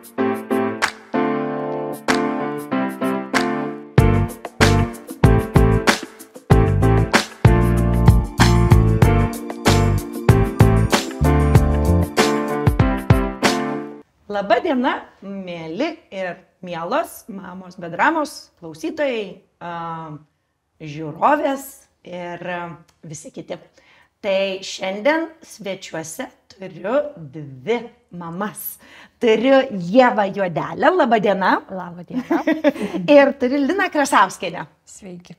Labą dieną, mėly ir mielos mamos be dramos, klausytojai, žiūrovės ir visi kiti. Tai šiandien svečiuose turiu dvi mamas. Turiu Ievą Juodelę, labą dieną. Labą dieną. Ir turiu Liną Krasauskienę. Sveiki.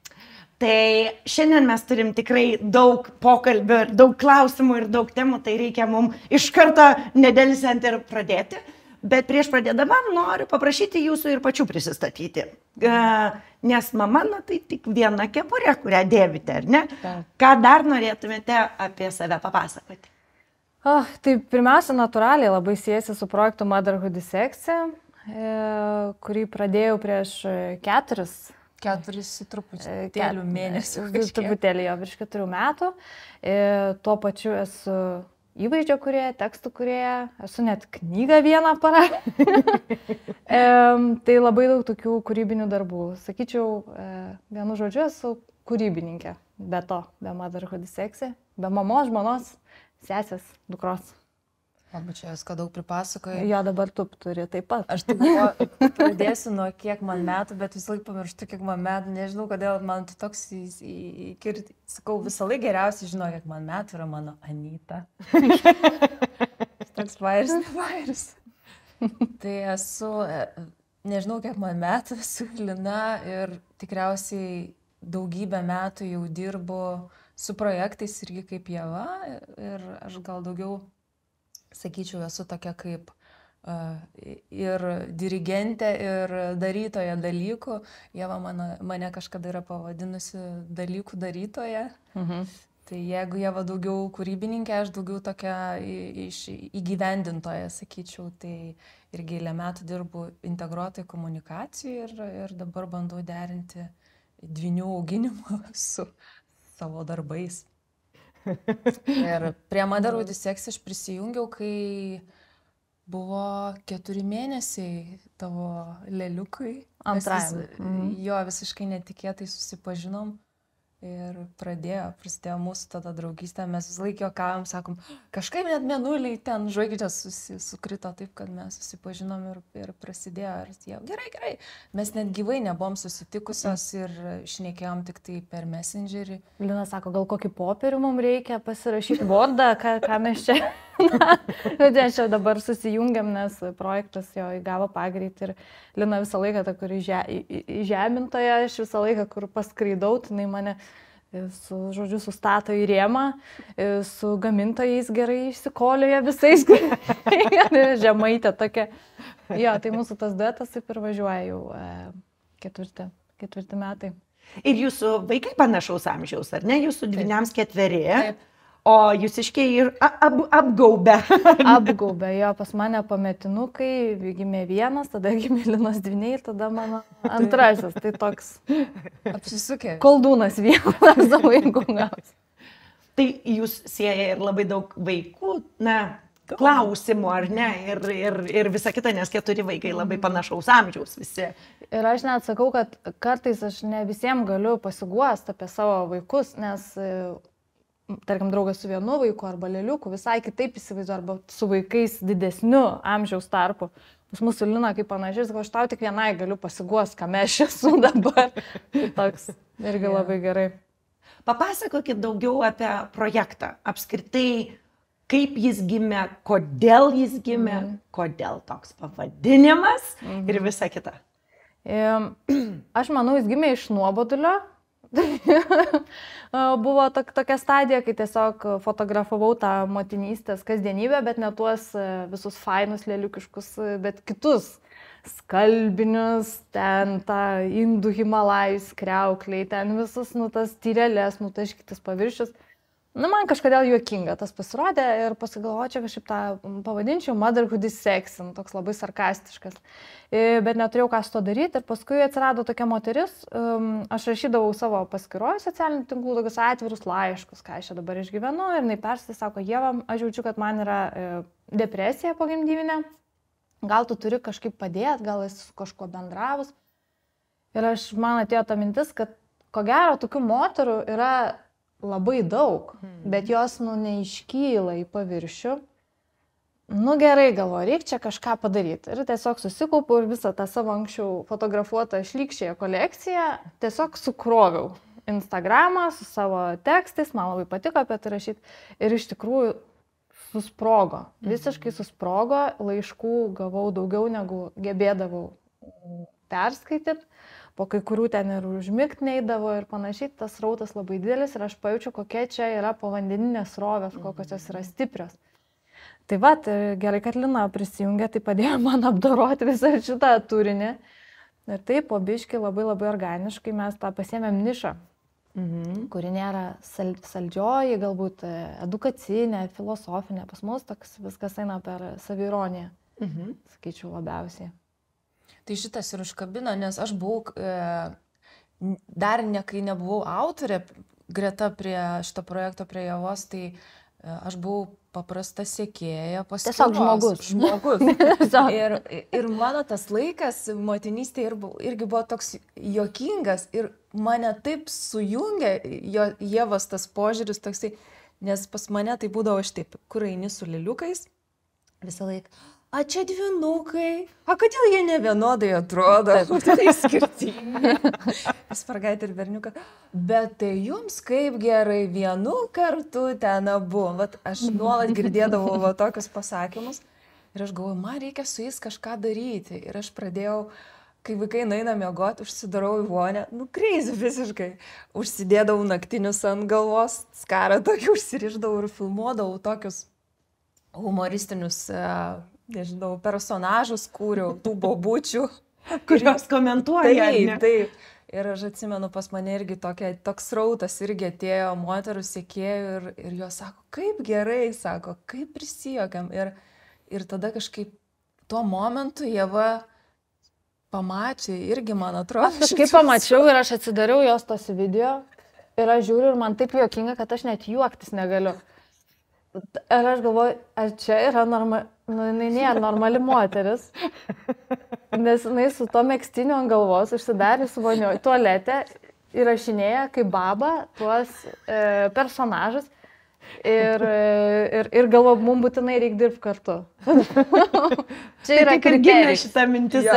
Tai šiandien mes turim tikrai daug pokalbių ir daug klausimų ir daug temų, tai reikia mums iš karto nedelsiant ir pradėti. Bet prieš pradėdama noriu paprašyti jūsų ir pačių prisistatyti. Nes mama, tai tik viena kepurė, kurią dėvite, ar ne? Ką dar norėtumėte apie save papasakoti? Tai pirmiausia, natūraliai labai siejasi su projektu Motherhood Dissection, kurį pradėjau prieš 4 su truputėliu mėnesių. Truputėlį jo virš 4 metų. Tuo pačiu esu įvaizdžio kūrėja, tekstų kūrėja, esu net knygą vieną parašiusi. Tai labai daug tokių kūrybinių darbų. Sakyčiau, vienu žodžiu esu kūrybininkė. Be to, be Motherhood Dissection, be mamos, žmonos, sesės, dukros. Labai čia viską daug pripasakoju. Jo, dabar tu turi taip pat. Aš tik pradėsiu nuo kiek man metų, bet visą laiką pamirštu, kiek man metų. Nežinau, kodėl man tai toks, sakau, visą laiką geriausiai žinau, kiek man metų yra mano Anyta. Toks vairis. Tai esu, nežinau, kiek man metų, esu Lina ir tikriausiai daugybę metų jau dirbu su projektais irgi kaip Ieva. Ir aš gal daugiau, sakyčiau, esu tokia kaip ir dirigentė, ir darytoja dalykų. Ieva mane kažkada yra pavadinusi dalykų darytoja. Tai jeigu Ieva daugiau kūrybininkė, aš daugiau tokia įgyvendintoja, sakyčiau. Tai irgi eilę metų dirbu integruotai komunikacijai ir dabar bandau derinti dvynių auginimą su savo darbais. Ir prie Motherhood Dissection aš prisijungiau, kai buvo 4 mėnesiai tavo leliukai. Antrajam. Jo, visiškai netikėtai susipažinom ir prasidėjo mūsų tada draugystė. Mes vis laik juokavom, sakom, kažkaip net mėnuliai ten žvaigždės sukrito taip, kad mes susipažinom ir prasidėjo. Ir gerai. Mes net gyvai nebuvom susitikusios ir šnekėjom tik tai per Messengerį. Lina sako, gal kokį popierių mums reikia pasirašyti Wordą, ką mes čia. Čia dabar susijungiam, nes projektas jo įgavo pagreitį ir Lina visą laiką, ta, kur įžemintoja, aš visą laiką, kur paskraidau, tai mane sustato į rėmą, su gamintojais gerai išsikolioja visais, žemaitė tokia. Jo, tai mūsų tas duetas taip ir važiuoja jau 4 metai. Ir jūsų vaikai panašaus amžiaus, ar ne? Jūsų dvyniams 4. Taip. O jūsiškiai ir apgaubę. Apgaubę, jo, pas mane pametinukai, gimė 1, tada gimė Linos dvyniai, tada mano antrasis. Tai toks apsisukė. Koldūnas vienas vaikų gaus. Tai jūs sieja ir labai daug vaikų, klausimų, ar ne? Ir visa kita, nes 4 vaikai labai panašaus amžiaus visi. Ir aš net sakau, kad kartais aš ne visiems galiu pasiguosti apie savo vaikus, nes tarkim, draugas su vienu vaiku arba leliuku visai kitaip įsivaizduoju, arba su vaikais didesniu amžiaus tarpu. Pas mūsų Lina kaip panašiai, aš tau tik vienai galiu pasiguosti, ką mes esu dabar. Tai toks irgi labai gerai. Papasakokit daugiau apie projektą. Apskritai, kaip jis gimė, kodėl jis gimė, kodėl toks pavadinimas ir visa kita. Aš manau, jis gimė iš nuobodulio. Buvo tokia stadija, kai tiesiog fotografavau tą motinystės kasdienybę, bet ne tuos visus fainus lėliukiškus, bet kitus skalbinius, ten tą indų Himalajus kriaukliai, ten visus, tas tyrelės, nutaškytas paviršius. Man kažkodėl juokinga tas pasirodė ir pasigalvoju, čia kažkaip tą pavadinčiau Motherhood Dissection, toks labai sarkastiškas. Bet neturėjau ką su to daryti ir paskui atsirado tokia moteris, aš rašydavau savo paskyroje socialinių tinklų tokius atvirus laiškus, ką aš čia dabar išgyvenu ir jinai persitai sako, Ieva, aš jaučiu, kad man yra depresija pogimdyvinė gal tu turi kažkaip padėti, gal esi su kažkuo bendravus. Ir man atėjo ta mintis, kad ko gero tokių moterų yra labai daug, bet jos neiškyla į paviršių. Gerai, galvoju, reikia čia kažką padaryti. Ir tiesiog susikaupiau ir visą tą savo anksčiau fotografuotą šlykščiąją kolekciją tiesiog sukroviau Instagramą su savo tekstais, man labai patiko apie tai rašyti. Ir iš tikrųjų susprogo, visiškai susprogo, laiškų gavau daugiau negu gebėdavau perskaityti. Po kai kurių ten ir užmigt neidavo ir panašiai, tas rautas labai didelis ir aš pajaučiu, kokia čia yra povandeninės srovės, kokios jos yra stiprios. Tai va, gerai, kad Lina prisijungė, tai padėjo man apdoroti visą šitą turinį. Ir taip, po biškį labai organiškai mes tą pasiėmėm nišą, kuri nėra saldžioji, galbūt edukacinė, filosofinė. Pas mus toks viskas eina per savironiją, sakyčiau, labiausiai. Tai šitas ir užkabino, nes aš buvau, dar kai nebuvau autorė greta prie šito projekto, prie Ievos, tai aš buvau paprasta sekėja, tiesiog žmogus. ir mano tas laikas motinystė irgi buvo toks juokingas ir mane taip sujungė Ievos tas požiūris toksai, nes pas mane tai būdavo šitaip, kur eini su lėliukais visą laiką. A čia dvynukai, a kodėl jie ne vienodai atrodo, tai skirtingi. Spargaitė ir berniukas. Bet tai jums kaip gerai vienu kartu ten abu. Vat aš nuolat girdėdavau tokius pasakymus ir aš galvoju, man reikia su jais kažką daryti. Ir aš pradėjau, kai vaikai nueina miegoti, užsidarau į vonę, crazy visiškai. Užsidėdavau naktinius ant galvos, skarą tokį užsirišdavau ir filmuodavau tokius humoristinius nežinau, personažus kūriau, tų bobučių. Kurios komentuoja. Taip. Ir aš atsimenu, pas mane irgi toks rautas irgi atėjo moterų sekėjų ir jos sako, kaip gerai, sako, kaip prisijuokėm. Ir tada kažkaip tuo momentu Ieva pamatė, irgi man atrodo. Kažkaip pamačiau ir aš atsidariau jos tos video ir aš žiūriu ir man taip juokinga, kad aš net juoktis negaliu. Ir aš galvoju, ar čia yra jinai nėra normali moteris, nes jinai su to megstiniu ant galvos užsidarius vonioje tualete įrašinėja kaip baba tuos personažus ir galvoju, mums būtinai reikia dirbti kartu. Čia yra kriterijus. Šitą mintis,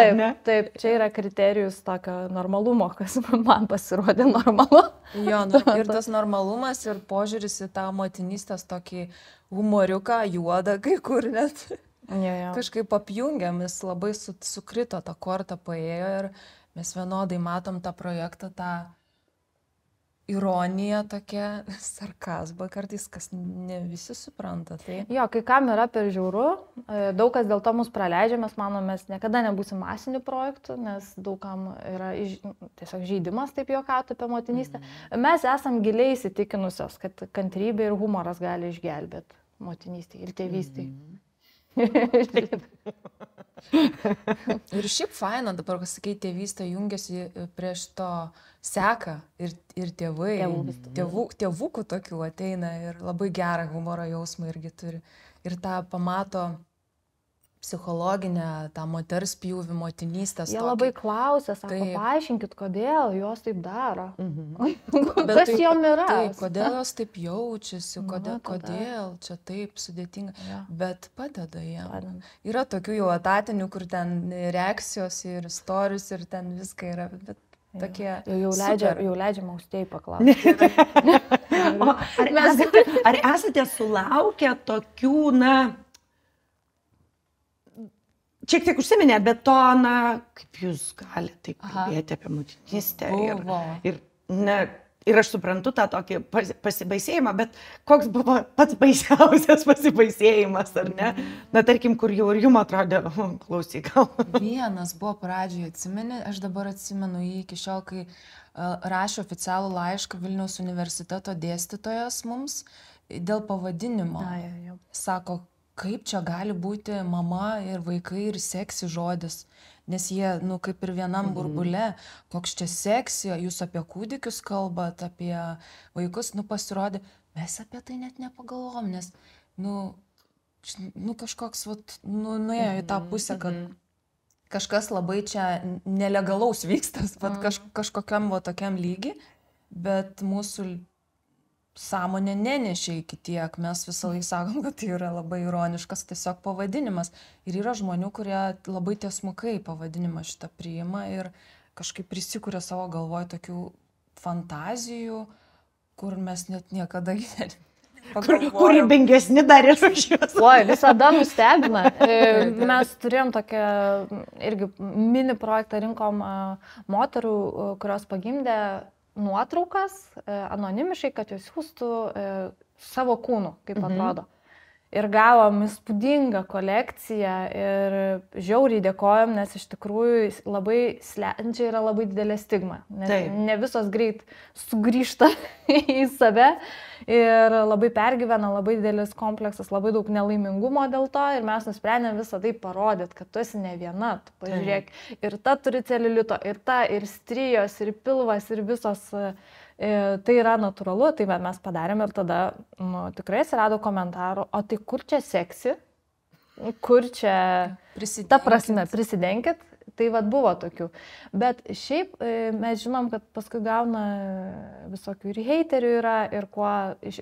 taip, čia yra kriterijus tokio normalumo, kas man pasirodė normalu. Jo, ir tas normalumas ir požiūris į tą motinystės tokį humoriuką, juodą, kai kur net kažkaip apjungiam, jis labai sukrito, tą kortą paėjo ir mes vienodai matom tą projektą, tą ironija tokia, sarkazmą kartais, kas ne visi supranta. Tai. Jo, kai kam yra per žiauru, daug kas dėl to mus praleidžia, mes manom, mes niekada nebūsim masinių projektų, nes daug kam yra tiesiog žaidimas, taip juokauti apie motinystę. Mes esam giliai įsitikinusios, kad kantrybė ir humoras gali išgelbėti motinystę ir tėvystę. Ir šiaip faina, dabar, kas sakai, tėvystė jungiasi prie šito seka ir tėvai, tėvukų tokių ateina ir labai gerą humoro jausmą irgi turi. Ir tą pamato psichologinę, tą moters pjūvį, motinystės. Jie labai klausia, sako, paaiškinkit, kodėl jos taip daro. Kas jom yra? Taip, kodėl jos taip jaučiasi, kodėl čia taip sudėtinga. Ja. Bet padeda jiem. Yra tokių jau etatinių, kur ten reakcijos ir istorijos ir ten viską yra. Bet tokie jau leidžiama austėjai paklausti. Ar esate sulaukę tokių, šiek tiek užsiminėt, bet to, kaip jūs galite taip kalbėti apie motinystę ir aš suprantu tą tokį pasibaisėjimą, bet koks buvo pats baisiausias pasibaisėjimas, ar ne? Tarkim, kur jau ir jums atrodė, klausyk. Vienas buvo pradžioje, atsimeni, aš dabar atsimenu jį iki šiol, kai rašė oficialų laišką Vilniaus universiteto dėstytojas mums dėl pavadinimo. Sako, kaip čia gali būti mama ir vaikai ir seksi žodis, nes jie, kaip ir vienam burbule, koks čia seksi, jūs apie kūdikius kalbat, apie vaikus, pasirodė, mes apie tai net nepagalvom, nes, kažkoks, nuėjo į tą pusę, kad kažkas labai čia nelegalaus vykstas, kažkokiam tokiam lygi, bet mūsų sąmonė nenešė iki tiek. Mes visą laiką sakom, kad tai yra labai ironiškas tiesiog pavadinimas. Ir yra žmonių, kurie labai tiesmukai pavadinimą šitą priima ir kažkaip prisikūrė savo galvoje tokių fantazijų, kur mes net niekada kūrybingesni dar ir už juos. Oi, visada nustebina. Mes turėjom tokią irgi mini projektą, rinkom moterų, kurios pagimdė nuotraukas anonimiškai, kad jos siūstų savo kūnų, kaip atrodo. Ir gavom įspūdingą kolekciją ir žiauriai dėkojom, nes iš tikrųjų labai slečiai yra labai didelė stigma. Ne visos greit sugrįžta į save ir labai pergyvena, labai didelis kompleksas, labai daug nelaimingumo dėl to ir mes nusprendėm visą tai parodyti, kad tu esi ne viena, tu pažiūrėk. Ir ta turi celiulito, ir ta, ir strijos, ir pilvas, ir visos. Tai yra natūralu, tai mes padarėm ir tada tikrai atsirado komentarų, o tai kur čia seksi, kur čia, ta prasme, prisidenkit, tai buvo tokių. Bet šiaip mes žinom, kad paskui gauna visokių ir heiterių yra, ir kuo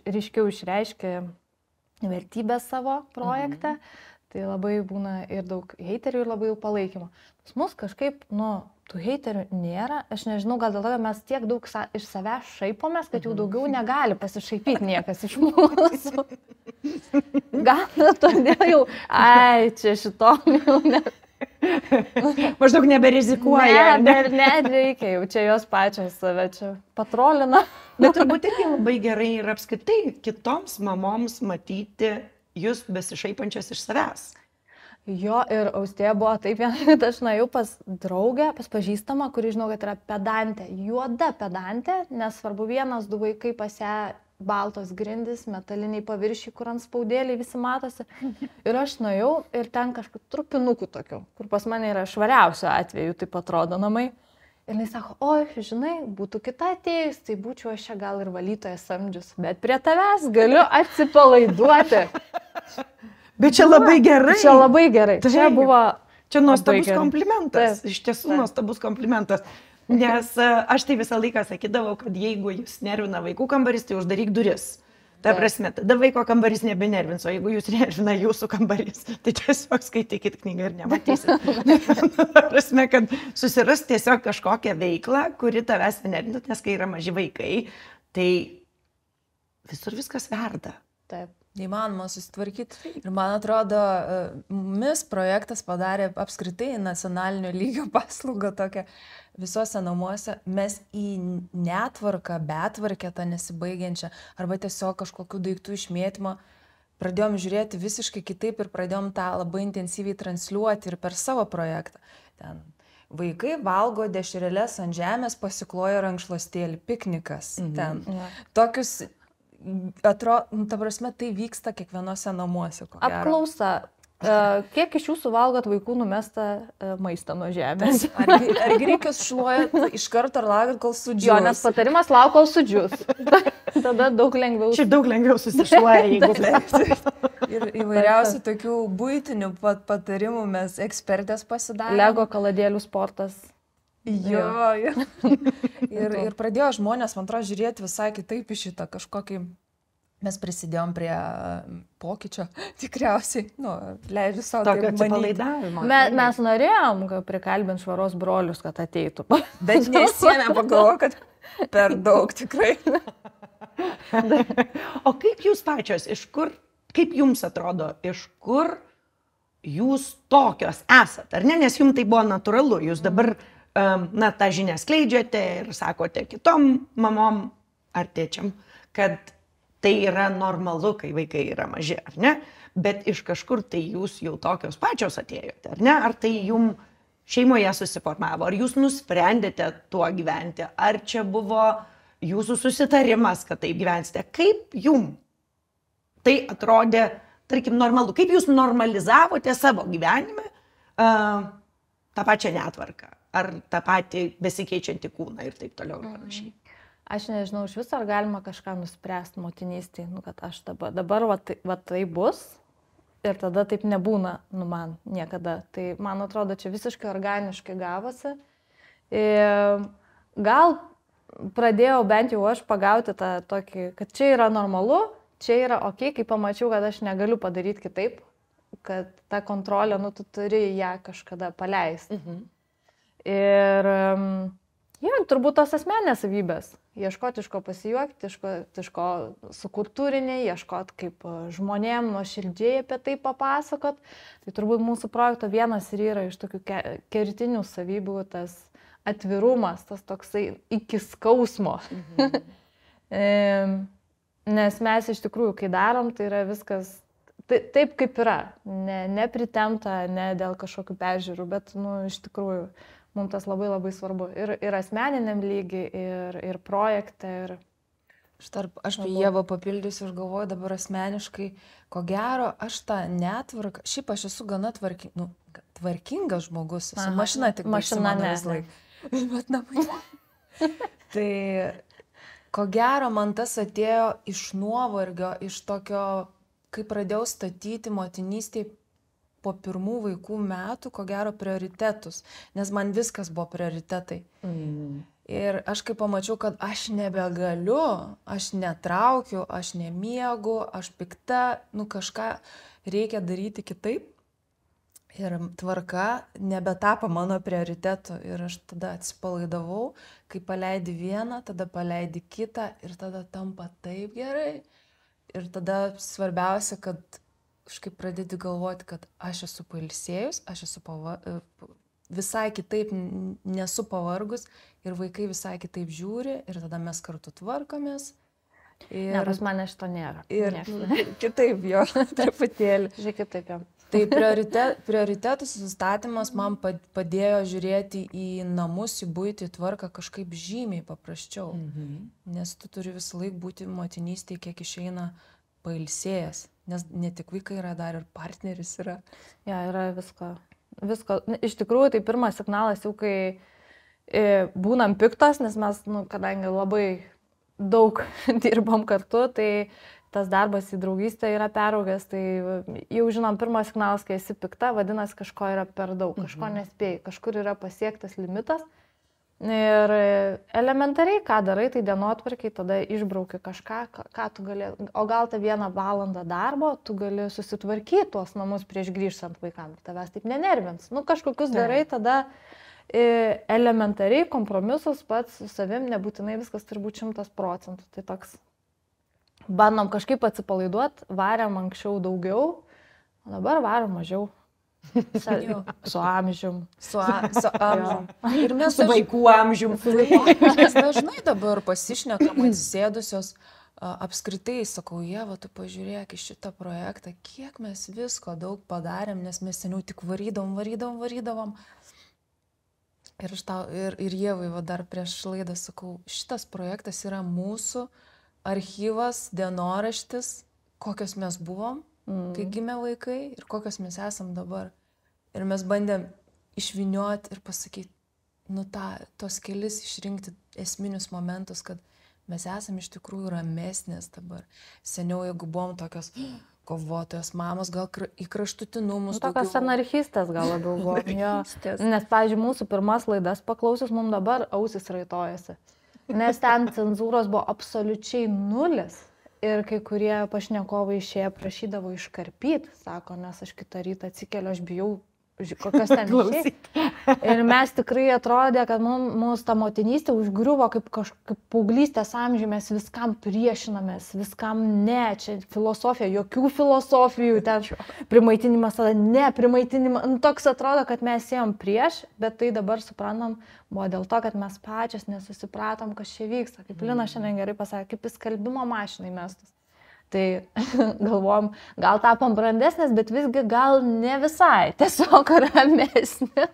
ryškiau išreiškia vertybės savo projekte, tai labai būna ir daug heiterių ir labai daug palaikymo. Pas mus kažkaip, tų heiterių nėra, aš nežinau, gal dėl to, kad mes tiek daug iš savęs šaipomės, kad jau daugiau negali pasišaipyti niekas iš mūsų. Gal todėl jau, čia šitom jau ne. Maždaug neberizikuoja. Nereikia, jau čia jos pačios save čia patrolina. Bet turbūt irgi labai gerai ir apskritai kitoms mamoms matyti jūs besišaipančias iš savęs. Jo, ir Austėja buvo taip, aš nuėjau pas draugę, pas pažįstamą, kuri žinau, kad yra pedantė, juoda pedantė, nesvarbu 1-2 vaikai pas ją, baltos grindys, metaliniai paviršiai, kur ant spaudėliai visi matosi. Ir aš nuėjau ir ten kažkokių trupinukų tokių, kur pas mane yra švariausio atveju, taip atrodo namai. Ir jis sako, oi, žinai, būtų kita atėjus, tai būčiau aš čia gal ir valytoja samdžius, bet prie tavęs galiu atsipalaiduoti. Bet čia labai gerai. Čia labai gerai. Čia buvo... Čia nuostabus komplimentas. Iš tiesų nuostabus komplimentas. Nes aš tai visą laiką sakydavau, kad jeigu jūs nervina vaikų kambarys, tai uždaryk duris. Ta prasme, tada vaiko kambarys nebenervins, o jeigu jūs nervina jūsų kambarys, tai tiesiog skaitykit knygą ir nematysit. Ta prasme, kad susiras tiesiog kažkokią veiklą, kuri tavęs nervina, nes kai yra maži vaikai, tai visur viskas verda. Taip. Neįmanoma susitvarkyti. Ir man atrodo, MIS projektas padarė apskritai nacionalinio lygio paslaugą tokią visuose namuose. Mes į netvarką, betvarkę tą nesibaigiančią arba tiesiog kažkokių daiktų išmėtymą pradėjom žiūrėti visiškai kitaip ir pradėjom tą labai intensyviai transliuoti ir per savo projektą. Ten vaikai valgo dešreles ant žemės, pasikloja rankšluostėlį, piknikas. Ten. Tokius... ta prasme, tai vyksta kiekvienose namuose. Apklausa. Kiek iš jūsų valgot vaikų numestą maistą nuo žemės? Ar grikius šluojat iš karto ar laukat, kol sudžius? Jo, nes patarimas lauk, kol sudžius. Tada daug lengviau. Šiaip daug lengviau susišluoja, jeigu leisi. Ir įvairiausių tokių buitinių patarimų mes ekspertės pasidarėme. Lego kaladėlių sportas. Jo. Ir pradėjo žmonės, man atrodo, žiūrėti visai kitaip į šitą kažkokį. Mes prisidėjom prie pokyčio, tikriausiai, leidžiu savo tokio atsipalaidavimo. Mes norėjom prikalbinti švaros brolius, kad ateitų. Bet nesiėmė, pagalvoju, kad per daug tikrai. O kaip jūs pačios, kaip jums atrodo, iš kur jūs tokios esat, ar ne? Nes jums tai buvo natūralu, jūs dabar tą žinią skleidžiate ir sakote kitom mamom ar tėčiam, kad tai yra normalu, kai vaikai yra maži, ar ne? Bet iš kažkur tai jūs jau tokios pačios atėjote, ar ne? Ar tai jums šeimoje susiformavo, ar jūs nusprendėte tuo gyventi, ar čia buvo jūsų susitarimas, kad taip gyvensite? Kaip jums tai atrodė, tarkim, normalu? Kaip jūs normalizavote savo gyvenime tą pačią netvarką? Ar tą patį besikeičiantį kūną ir taip toliau ir panašiai. Aš nežinau, iš viso ar galima kažką nuspręsti motinystėje, kad aš dabar va tai bus Ir tada taip nebūna, man niekada. Tai man atrodo, čia visiškai organiškai gavosi. Gal pradėjau bent jau aš pagauti tą tokį, kad čia yra normalu, čia yra ok, kai pamačiau, kad aš negaliu padaryti kitaip, kad ta kontrolė, tu turi ją kažkada paleisti. Ir turbūt tos asmenės savybės. Ieškoti iš ko pasijuokti, iš ko sukurti turinį, ieškoti kaip žmonėm nuoširdžiai apie tai papasakot. Tai turbūt mūsų projekto vienas ir yra iš tokių kertinių savybių tas atvirumas, tas toksai iki skausmo. Nes mes iš tikrųjų, kai darom, tai yra viskas taip, kaip yra. Nepritemta, ne dėl kažkokių peržiūrų, bet, iš tikrųjų, mums tas labai labai svarbu. Ir asmeniniam lygiai, ir projekte. Aš Ievą papildysiu ir galvoju dabar asmeniškai, ko gero, aš tą netvarką, šiaip aš esu gana tvarkingas žmogus, esu mašina tik mašina vis laik. Bet namai. Tai ko gero man tas atėjo iš nuovargio, iš tokio, kai pradėjau statyti motinystėje po pirmų vaikų metų, ko gero prioritetus, nes man viskas buvo prioritetai. Ir aš kai pamačiau, kad aš nebegaliu, aš netraukiu, aš nemiegu, aš pikta, kažką reikia daryti kitaip. Ir tvarka nebetapo mano prioritetu ir aš tada atsipalaidavau, kai paleidi vieną, tada paleidi kitą ir tada tampa taip gerai. Ir tada svarbiausia, kad kažkaip pradedi galvoti, kad aš esu pailsėjus, aš esu visai kitaip nesu pavargus ir vaikai visai kitaip žiūri ir tada mes kartu tvarkomės. Ne, pas mane šito nėra. Ir kitaip jo, truputėlį. Žiūrėk, kitaip jo. Tai prioritetų sustatymas man padėjo žiūrėti į namus, į buitį, tvarką kažkaip žymiai paprasčiau. Nes tu turi visą laiką būti motinystėje, kiek išeina pailsėjęs. Nes ne tik vaikai yra, dar ir partneris yra. Ja, yra visko. Iš tikrųjų, tai pirmas signalas jau, kai būnam piktos, nes mes, kadangi labai daug dirbam kartu, tai tas darbas į draugystę yra peraugęs, tai jau žinom, pirmas signalas, kai esi pikta, vadinasi, kažko yra per daug, kažko nespėjai, kažkur yra pasiektas limitas. Ir elementariai, ką darai, tai dienotvarkiai, tada išbrauki kažką, ką tu gali, o gal tą 1 valandą darbo, tu gali susitvarkyti tuos namus prieš grįžtant vaikams, tavęs taip nenervins. Kažkokius darai, tada elementariai kompromisus pats su savim, nebūtinai viskas turi būti 100%. Tai toks. Bandom kažkaip atsipalaiduoti, varėm anksčiau daugiau, o dabar varom mažiau. Su amžium. Su amžium. Ir mes su vaikų amžium. Mes dažnai dabar pasišnekam atsisėdusios, apskritai sakau, Ieva, tu pažiūrėk į šitą projektą, kiek mes visko daug padarėm, nes mes seniau tik varydavom. Ir Ievai dar prieš laidą sakau, šitas projektas yra mūsų archyvas, dienoraštis, kokios mes buvom, kai gimė vaikai ir kokios mes esam dabar. Ir mes bandėm išvynioti ir pasakyti, tos kelis išrinkti esminius momentus, kad mes esam iš tikrųjų ramesnės dabar. Seniau, jeigu buvom tokios kovotojos mamos, gal į kraštutinumus. Tokios anarchistės gal labiau buvo. Nes, pavyzdžiui, mūsų pirmas laidas paklausius, mums dabar ausis raitojasi. Nes ten cenzūros buvo absoliučiai 0 ir kai kurie pašnekovai išėję prašydavo iškarpyti, sako, nes aš kitą rytą atsikeliu, aš bijau, kokios ten išėjai. Ir mes tikrai atrodė, kad mums ta motinystė užgriuvo kaip paauglystės amžiuje, mes viskam priešinamės, viskam ne, čia filosofija, jokių filosofijų, ten primaitinimas, tada ne, primaitinimas, toks atrodo, kad mes ėjom prieš, bet tai dabar suprantam, buvo dėl to, kad mes pačios nesusipratom, kas čia vyksta, kaip Lina šiandien gerai pasakė, kaip į skalbimo mašinai mestus. Tai galvom, gal tapom brandesnės, bet visgi gal ne visai, tiesiog ramesnė.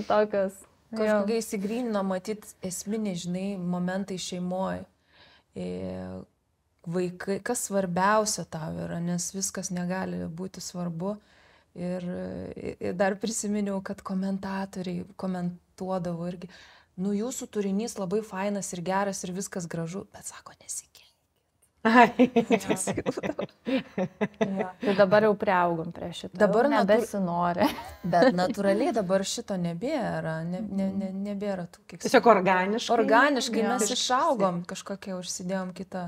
Tokios. Kažkokia įsigrynino matyti esminiai, momentai šeimoje. Vaikai, kas svarbiausia tau yra, nes viskas negali būti svarbu. Ir dar prisiminiau, kad komentatoriai komentuodavo irgi, jūsų turinys labai fainas ir geras ir viskas gražu, bet sako, nesikėlė. Tai dabar jau priaugom prie šito. Dabar nebesinori. Bet natūraliai dabar šito nebėra. Nebėra tų kiek. Tiesiog organiškai. Organiškai mes išaugom, kažkokią užsidėjom kitą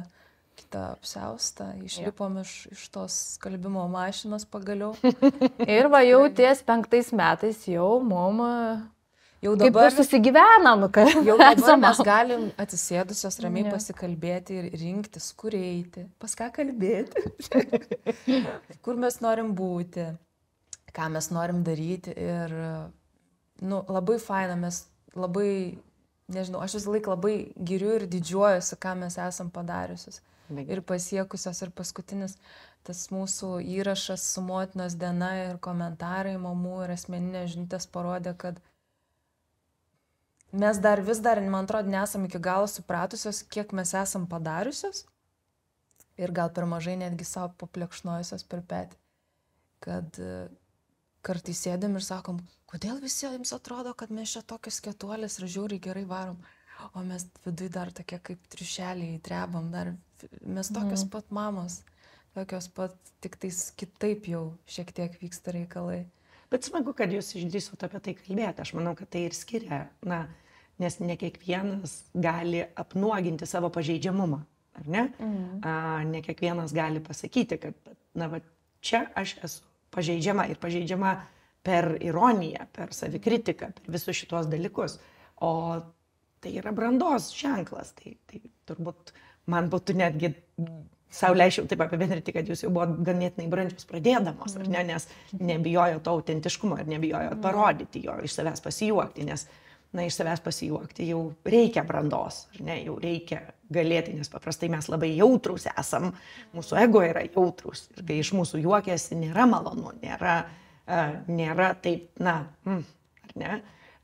apsiaustą, išlipom iš tos skalbimo mašinos pagaliau. Ir va jau ties 5 metais jau mum jau dabar susigyvenam, kad jau dabar mes galim atsisėdusios ramiai pasikalbėti ir rinktis, kur eiti, pas ką kalbėti, kur mes norim būti, ką mes norim daryti. Ir labai faina, mes labai, nežinau, aš visą laiką labai giriu ir didžiuojuosi, ką mes esam padariusios. Ir pasiekusios, ir paskutinis tas mūsų įrašas su motinos diena ir komentarai mamų ir asmeninės žinutės parodė, kad mes vis dar, man atrodo, nesam iki galo supratusios, kiek mes esam padariusios ir gal per mažai netgi savo paplekšnojusios per petį. Kad kartais sėdėm ir sakom, kodėl visiems atrodo, kad mes čia tokios ketuolės ir žiauriai gerai varom, o mes viduj dar tokie kaip triušeliai drebam, dar mes tokios pat mamos, tokios pat, tik tais kitaip jau šiek tiek vyksta reikalai. Bet smagu, kad jūs išdrįsote apie tai kalbėti. Aš manau, kad tai ir skiria, nes ne kiekvienas gali apnuoginti savo pažeidžiamumą, ar ne? Ne kiekvienas gali pasakyti, kad čia aš esu pažeidžiama ir pažeidžiama per ironiją, per savikritiką, per visus šitos dalykus. O tai yra brandos ženklas. Tai turbūt man būtų netgi sau leisčiau taip apibendrinti, kad jūs jau buvo ganėtinai brandžios pradėdamos, ar ne, nes nebijojo to autentiškumo ir nebijojo parodyti jo, iš savęs pasijuokti, nes iš savęs pasijuokti jau reikia brandos, ar ne, jau reikia galėti, nes paprastai mes labai jautrus esam, mūsų ego yra jautrus ir kai iš mūsų juokiasi nėra malonu, nėra taip, ar ne.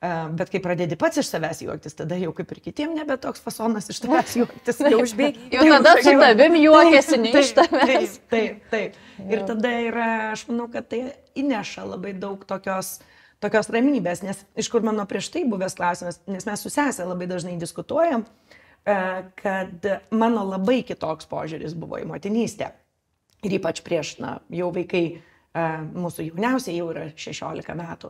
Bet kai pradedi pats iš savęs juoktis, tada jau kaip ir kitiem nebe toks fasonas iš tavęs juoktis. Jau užbėgi. Jau tada su tavim juokiasi, ne iš tavęs. Taip. Ir tada yra, aš manau, kad tai įneša labai daug tokios ramybės, nes iš kur mano prieš tai buvęs klausimas, nes mes su sese labai dažnai diskutuojam, kad mano labai kitoks požiūris buvo į motinystę. Ir ypač prieš, jau vaikai, mūsų jauniausiai jau yra 16 metų.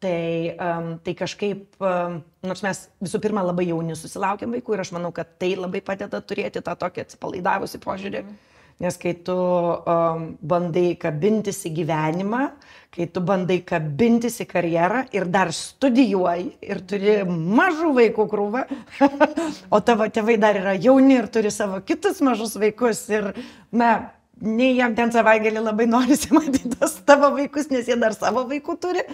Tai kažkaip, nors mes visų pirma labai jauni susilaukėm vaikų ir aš manau, kad tai labai padeda turėti tą tokį atsipalaidavusi požiūrį, nes kai tu bandai kabintis į gyvenimą, kai tu bandai kabintis į karjerą ir dar studijuoji ir turi mažų vaikų krūvą, o tavo tėvai dar yra jauni ir turi savo kitus mažus vaikus ir, nei jam ten savaitgalį labai norisi matyti tavo vaikus, nes jie dar savo vaikų turi.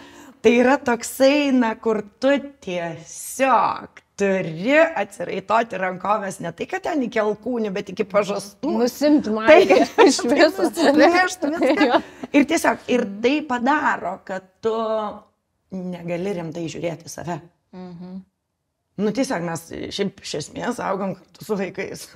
Tai yra toksai, kur tu tiesiog turi atsiraitoti rankovės, ne tai, kad ten iki alkūnių, bet iki pažastų. Nusimti maikę iš viso. Ir tiesiog, ir tai padaro, kad tu negali rimtai žiūrėti save. Tiesiog mes šiaip iš esmės augam kartu su vaikais.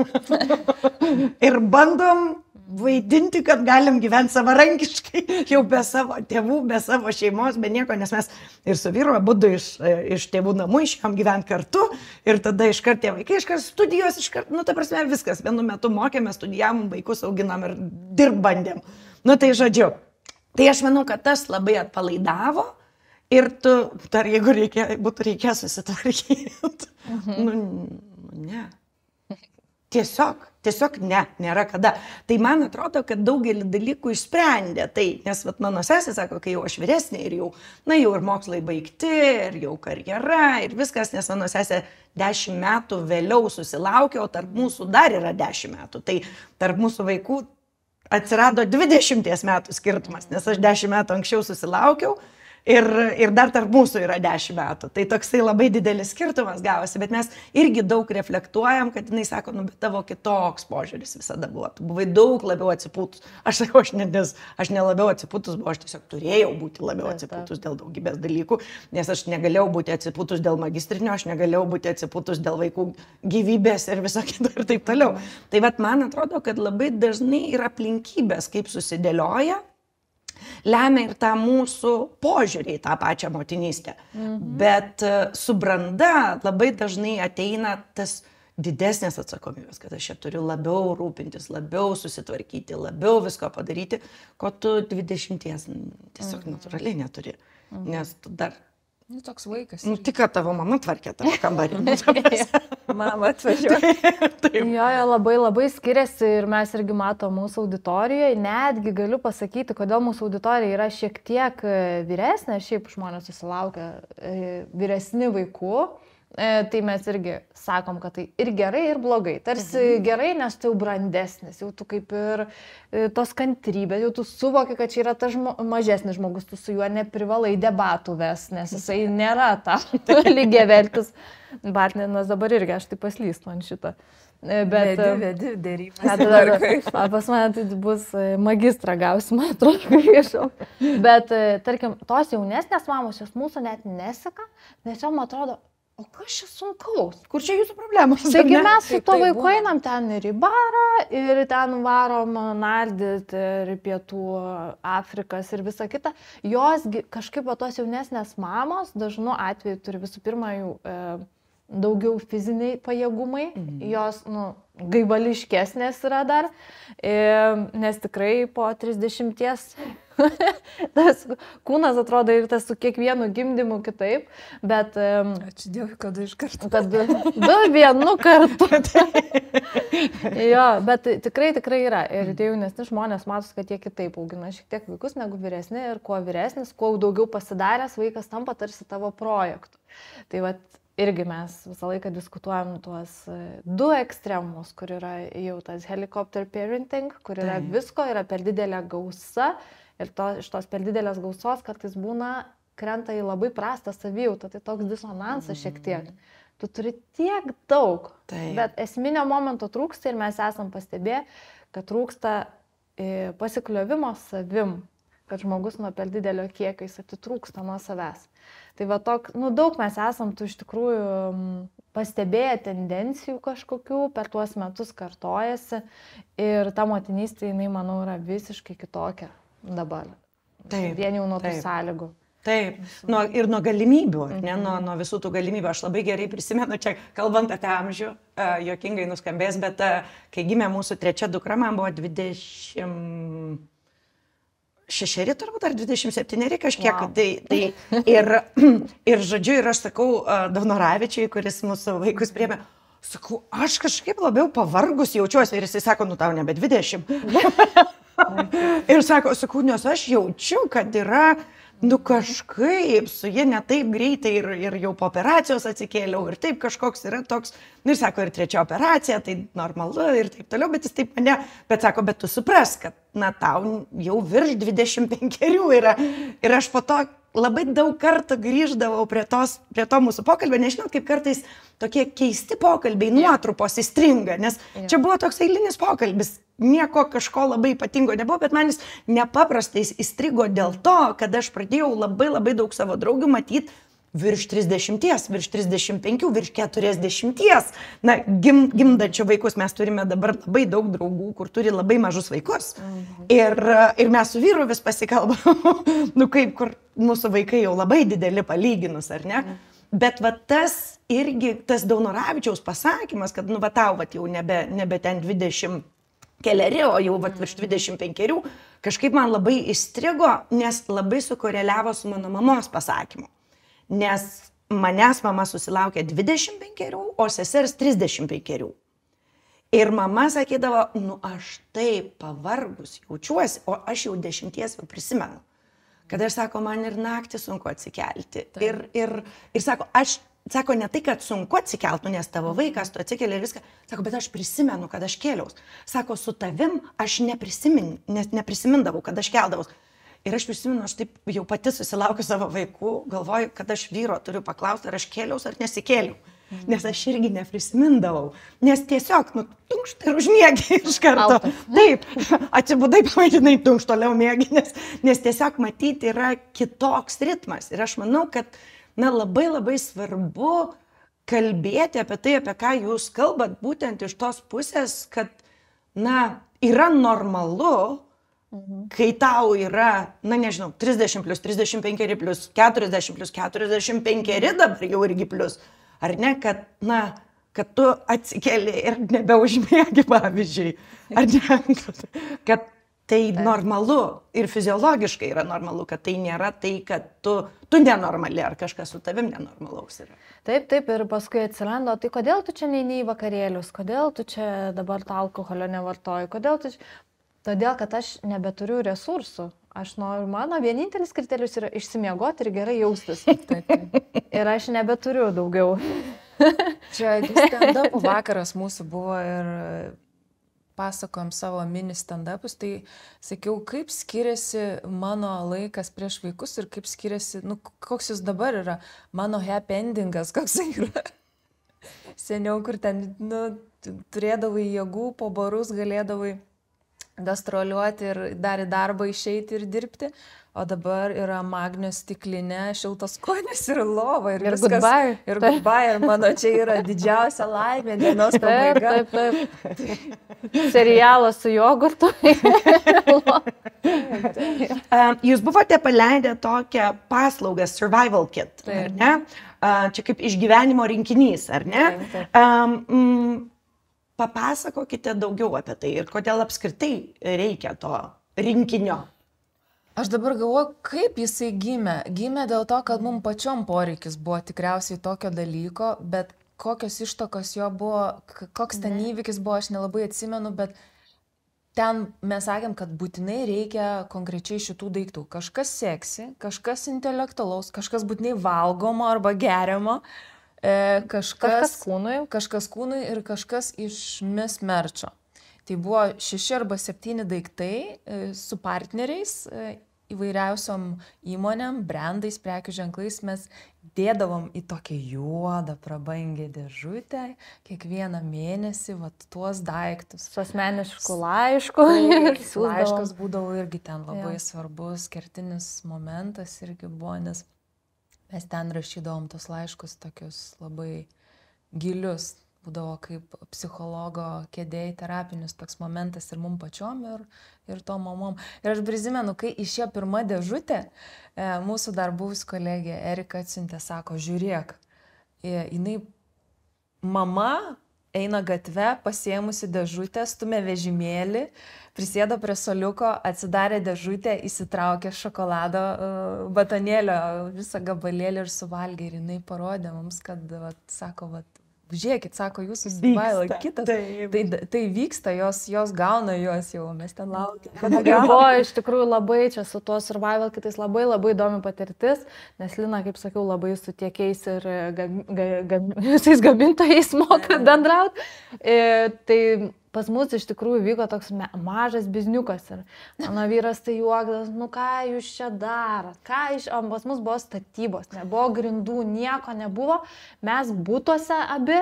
Ir bandom vaidinti, kad galim gyventi savarankiškai, jau be savo tėvų, be savo šeimos, be nieko, nes mes ir su vyru abudu iš tėvų namų išėjom gyventi kartu ir tada iškart tie vaikai, iškart studijos, ta prasme viskas, vienu metu mokėmės, studijavom, vaikus auginam ir dirbandėm. Tai žodžiu, tai aš manau, kad tas labai atpalaidavo ir tu, dar jeigu būtų reikės susitvarkyti, ne. Tiesiog nėra kada. Tai man atrodo, kad daugelį dalykų išsprendė tai, nes mano sesė sako, kai jau aš vyresnė ir jau ir mokslai baigti, ir jau karjera, ir viskas, nes mano sesė 10 metų vėliau susilaukė, o tarp mūsų dar yra 10 metų. Tai tarp mūsų vaikų atsirado 20 metų skirtumas, nes aš 10 metų anksčiau susilaukiau. Ir dar tarp mūsų yra 10 metų. Tai toksai labai didelis skirtumas gavosi, bet mes irgi daug reflektuojam, kad jinai sako, bet tavo kitoks požiūris visada buvo. Tu buvai daug labiau atsipūtus. Aš sakau, aš ne labiau atsipūtus buvau, aš tiesiog turėjau būti labiau atsipūtus dėl daugybės dalykų, nes aš negalėjau būti atsipūtus dėl magistrinio, aš negalėjau būti atsipūtus dėl vaikų gyvybės ir viso kito ir taip toliau. Tai man atrodo, kad labai dažnai yra aplinkybės, kaip susidėlioja, lemia ir tą mūsų požiūrį į tą pačią motinystę. Bet su branda labai dažnai ateina tas didesnės atsakomybės, kad aš čia turiu labiau rūpintis, labiau susitvarkyti, labiau visko padaryti, ko tu 20 tiesiog natūraliai neturi. Nes tu dar... Toks vaikas. Tik, kad tavo mama tvarkė tavo kambarį. Mama atvažiuoja. Jo, labai labai skiriasi ir mes irgi matom mūsų auditorijoje. Netgi galiu pasakyti, kodėl mūsų auditorija yra šiek tiek vyresnė, šiaip žmonės susilaukia vyresni vaikų. Tai mes irgi sakom, kad tai ir gerai, ir blogai. Tarsi gerai, nes tu jau brandesnis, jau tu kaip ir tos kantrybės, jau tu suvoki, kad čia yra tas mažesnis žmogus, tu su juo neprivalai debatų ves, nes jisai nėra ta lygiavertis. Bartninas dabar irgi, aš tai paslystu ant šitą. Bet vedi dėrybas. Pas mane tai bus magistrą gausi, man atrodo. Bet, tarkim, tos jaunesnės mamos, jos mūsų net neseka, nes jau man atrodo, o kas čia sunkaus? Kur čia jūsų problemos? Taigi mes su to vaiku einam ten ir į barą, ir ten varom nardyti, ir pietų Afrikas, ir visa kita. Jos kažkaip tos jaunesnės mamos dažnu atveju turi visų pirma jų daugiau fiziniai pajėgumai, jos gaivališkesnės yra dar, nes tikrai po 30 tas kūnas atrodo ir tas su kiekvienu gimdymu kitaip, bet... Ačiū Dievui, kad iš karto. Kad vienu kartu. Jo, bet tikrai yra. Ir tie jaunesni žmonės matos, kad jie kitaip augina šiek tiek vaikus negu vyresni ir kuo vyresnis, kuo daugiau pasidaręs, vaikas tampa tarsi tavo projektu. Tai vat irgi mes visą laiką diskutuojam tuos du ekstremus, kur yra jau tas helicopter parenting, kur yra visko, yra per didelė gausa. Ir iš tos per didelės gausos kartais būna, krenta į labai prastą savijautą, tai toks disonansas šiek tiek. Tu turi tiek daug, bet esminio momento trūksta ir mes esam pastebėję, kad trūksta pasikliovimo savim, kad žmogus nuo per didelio kiekio jis atitrūksta nuo savęs. Tai va daug mes esam tu iš tikrųjų pastebėję tendencijų kažkokių, per tuos metus kartojasi ir ta motinystė, jinai, manau, yra visiškai kitokia. Dabar. Vien jau nuo tų sąlygų. Taip, ir nuo galimybių, nuo visų tų galimybių. Aš labai gerai prisimenu, čia kalbant apie amžių, juokingai nuskambės, bet kai gimė mūsų trečia dukra, man buvo 26, turbūt, ar 27 kažkiek. Wow. Ir žodžiu, ir aš sakau Daunoravičiui, kuris mūsų vaikus priėmė, sakau, aš kažkaip labiau pavargus jaučiuosi. Ir jisai sako, tau nebe 20. Ir sakau, nes aš jaučiu, kad yra, kažkaip su jie ne taip greitai ir jau po operacijos atsikėliau ir taip kažkoks yra toks, ir sako, ir trečia operacija, tai normalu ir taip toliau, bet jis taip mane, bet sako, bet tu supras, kad, tau jau virš 25 yra ir aš po to labai daug kartų grįždavau prie to mūsų pokalbio, nežinau, kaip kartais tokie keisti pokalbiai, nuotrupos įstringa, nes čia buvo toks eilinis pokalbis, nieko kažko labai ypatingo nebuvo, bet man jis nepaprastai įstrigo dėl to, kad aš pradėjau labai daug savo draugių matyti virš 30, virš 35, virš 40. Gimdančių vaikus mes turime dabar labai daug draugų, kur turi labai mažus vaikus. Ir mes su vyru vis pasikalbam, kaip kur mūsų vaikai jau labai dideli palyginus, ar ne? Bet tas irgi, tas Daunoravičiaus pasakymas, kad tau jau nebe ten 20 keleri, o jau virš 25, kažkaip man labai įstrigo, nes labai sukoreliavo su mano mamos pasakymu. Nes manęs mama susilaukė 25, o sesers 35. Ir mama sakydavo, aš taip pavargus jaučiuosi, o aš jau 10 jau prisimenu. Kad aš sako, man ir naktį sunku atsikelti. Ir sako, ne tai, kad sunku atsikelti, nes tavo vaikas, tu atsikeli ir viską. Sako, bet aš prisimenu, kad aš kėliaus. Sako, su tavim aš neprisimindavau, kad aš keldavaus. Ir aš prisimenu, aš taip jau pati susilaukiu savo vaikų, galvoju, kad aš vyro turiu paklausti, ar aš kėliaus ar nesikėliau. Nes aš irgi neprisimindavau. Nes tiesiog, tunkšt ir užmiegi iš karto. Taip, atsibudai, pamaitinai, tunkšt toliau miegi, nes tiesiog matyti yra kitoks ritmas. Ir aš manau, kad labai svarbu kalbėti apie tai, apie ką jūs kalbat, būtent iš tos pusės, kad, yra normalu, kai tau yra, 30 plus, 35 plus, 40 plus, 45 dabar jau irgi plus, ar ne, kad, kad tu atsikeli ir nebeužmiegi, pavyzdžiui. Ar ne? Kad tai normalu ir fiziologiškai yra normalu, kad tai nėra tai, kad tu nenormali ar kažkas su tavim nenormalaus yra. Taip, ir paskui atsiranda, tai kodėl tu čia neini į vakarėlius, kodėl tu čia dabar to alkoholio nevartoji, kodėl tu čia... Todėl, kad aš nebeturiu resursų. Aš noriu, mano vienintelis kriterijus yra išsimiegoti ir gerai jaustis. Ir aš nebeturiu daugiau. Čia stand-up vakaras mūsų buvo ir pasakojom savo mini stand-upus, tai sakiau, kaip skiriasi mano laikas prieš vaikus ir kaip skiriasi, koks jis dabar yra, mano happy endingas, koks yra. Seniau, kur ten, turėdavai jėgų, po barus galėdavai gastroliuoti ir dar į darbą išeiti ir dirbti, o dabar yra magnio stiklinė, šiltas konis ir lova ir viskas. Goodbye. Ir goodbye, ir mano čia yra didžiausia laimė, dienos pabaiga. Taip. Serialas su jogurtu. Jūs buvote paleidę tokią paslaugą Survival Kit, ar ne? Čia kaip išgyvenimo rinkinys, ar ne? Taip. Papasakokite daugiau apie tai ir kodėl apskritai reikia to rinkinio. Aš dabar galvoju, kaip jisai gimė. Gimė dėl to, kad mums pačiom poreikis buvo tikriausiai tokio dalyko, bet kokios ištakos jo buvo, koks ten įvykis buvo, aš nelabai atsimenu, bet ten mes sakėm, kad būtinai reikia konkrečiai šitų daiktų. Kažkas seksi, kažkas intelektualaus, kažkas būtinai valgomo arba geriamo. Kažkas kūnui ir kažkas iš Miss Merčo. Tai buvo 6 arba 7 daiktai su partneriais, įvairiausiom įmonėm, brandais, prekių ženklais. Mes dėdavom į tokią juodą prabangę dėžutę kiekvieną mėnesį tuos daiktus. Su asmenišku laišku. Laiškas būdavo irgi ten labai svarbus, kertinis momentas irgi buvo, nes mes ten rašydavom tos laiškus tokius labai gilius, būdavo kaip psichologo kėdėj terapinis toks momentas ir mum pačiom ir to mamom. Ir aš prisimenu, kai išėjo pirma dėžutė, mūsų dar buvus kolegė Erika atsiuntė, sako, žiūrėk, jinai mama eina gatve, pasiėmusi dėžutę, stumė vežimėlį, prisėdo prie suoliuko, atsidarė dėžutę, įsitraukė šokolado batonėlio visą gabalėlį ir suvalgė. Ir jinai parodė mums, kad, sako, žiūrėkit, sako, jūsų survival kitas. Tai vyksta, jos gauna juos jau, mes ten laukiame. Buvo iš tikrųjų labai čia su tuo survival kitais labai įdomi patirtis, nes Lina, kaip sakiau, labai su tiekiais ir visais gamintojais moka bendrauti. Tai pas mus iš tikrųjų vyko toks mažas bizniukas ir mano vyras tai juokdas, ką jūs čia darot, o pas mus buvo statybos, nebuvo grindų, nieko nebuvo, mes būtuose abi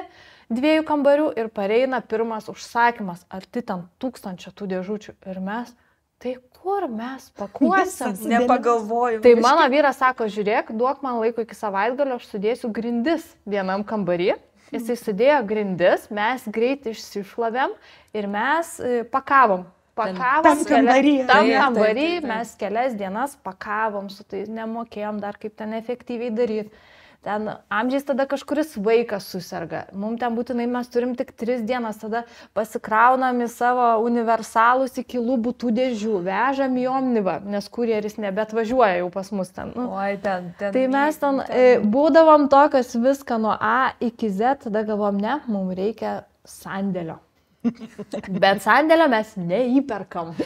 2 kambarių ir pareina pirmas užsakymas, arti ten 1000 tų dėžučių ir mes, tai kur mes pakuosim? Nepagalvoju. Tai mano vyras sako, žiūrėk, duok man laiko iki savaitgalio, aš sudėsiu grindis vienam kambarį. Jisai sudėjo grindis, mes greit išsišlavėm ir mes pakavom. Tam kambarį mes kelias dienas pakavom, su tai nemokėjom dar kaip ten efektyviai daryti. Ten amžiais tada kažkuris vaikas susirga. Mums ten būtinai mes turim tik 3 dienas, tada pasikraunam į savo universalus iki lubų tų dėžių, vežam į Omnivą, nes kurjeris nebetvažiuoja jau pas mus ten. Tai mes ten būdavom tokios viską nuo A iki Z, tada galvom, ne, mums reikia sandėlio. Bet sandėlio mes neįperkam.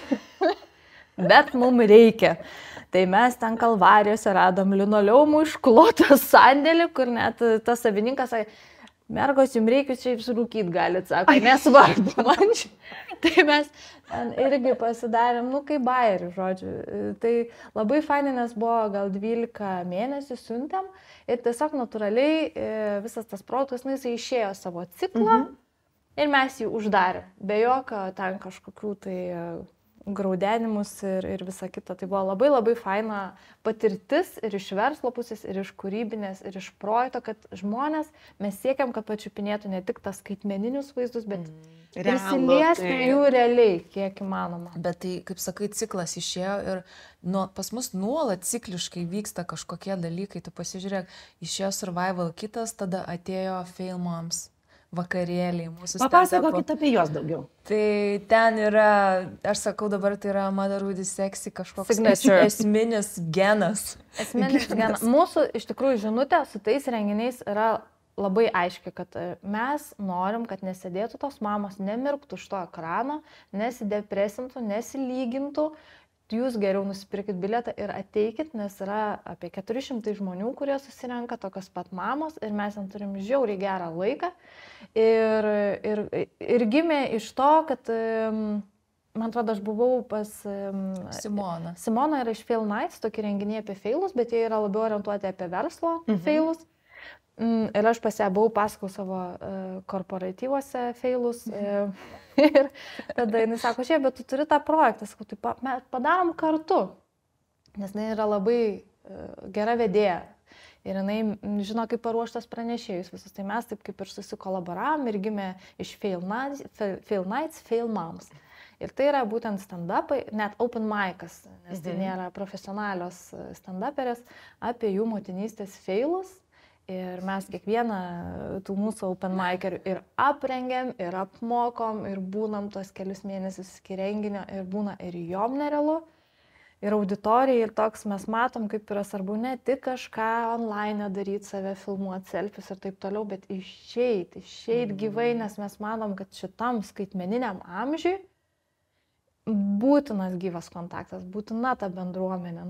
Bet mums reikia. Tai mes ten Kalvarijose radom linoleumu išklotą sandėlį, kur net tas savininkas sakė, mergos, jums reikia čia surūkyti galit, sako, nesvarbu man. Tai mes ten irgi pasidarėm, kaip bairį, žodžiu. Tai labai fainai, nes buvo gal 12 mėnesių siuntėm ir tiesiog natūraliai visas tas produktas, jis išėjo savo ciklą ir mes jį uždarėm. Be jokio ten kažkokių tai graudenimus ir visa kita. Tai buvo labai faina patirtis ir iš verslo pusės, ir iš kūrybinės, ir iš projekto, kad žmonės, mes siekiam, kad pačiupinėtų ne tik tas skaitmeninius vaizdus, bet prisiliesti jų realiai, kiek įmanoma. Bet tai, kaip sakai, ciklas išėjo ir pas mus nuolat cikliškai vyksta kažkokie dalykai. Tu pasižiūrėk, išėjo Survival kitas, tada atėjo Fail Moms. vakarėliai mūsų. Papasakokit apie juos daugiau. Tai ten yra, aš sakau dabar, tai yra Motherhood is Sexy kažkoks esminis genas. Esminis genas. Mūsų iš tikrųjų žinutė su tais renginiais yra labai aiški, kad mes norim, kad nesėdėtų tos mamos, nemirktų iš to ekrano, nesidepresintų, nesilygintų. Jūs geriau nusipirkit bilietą ir ateikit, nes yra apie 400 žmonių, kurie susirenka, tokios pat mamos, ir mes ten turim žiauriai gerą laiką. Ir gimė iš to, kad, man atrodo, aš buvau pas Simona. Simona yra iš Fail Nights, tokie renginiai apie failus, bet jie yra labiau orientuoti apie verslo failus. Ir aš pas ją buvau, pasakau savo korporatyvuose failus. Ir tada jinai sako, žiūrėk, bet tu turi tą projektą. Sakau, tai mes padarom kartu. Nes jinai yra labai gera vedėja. Ir jinai žino, kaip paruoštas pranešėjus visus. Tai mes taip kaip ir susikolaboravom ir gimė iš Fail Nights, Fail Moms. Ir tai yra būtent stand-upai, net open mic'as, nes tai nėra profesionalios stand-uperės, apie jų motinystės failus. Ir mes kiekvieną tų mūsų open mic'erių ir aprengiam, ir apmokom, ir būnam tos kelius mėnesius iki renginio, ir būna ir jom nerealu, ir auditorijai, ir toks mes matom, kaip yra svarbu ne tik kažką online daryti, save filmuoti, selfies ir taip toliau, bet išeit gyvai, nes mes manom, kad šitam skaitmeniniam amžiui būtinas gyvas kontaktas, būtina ta bendruomenė,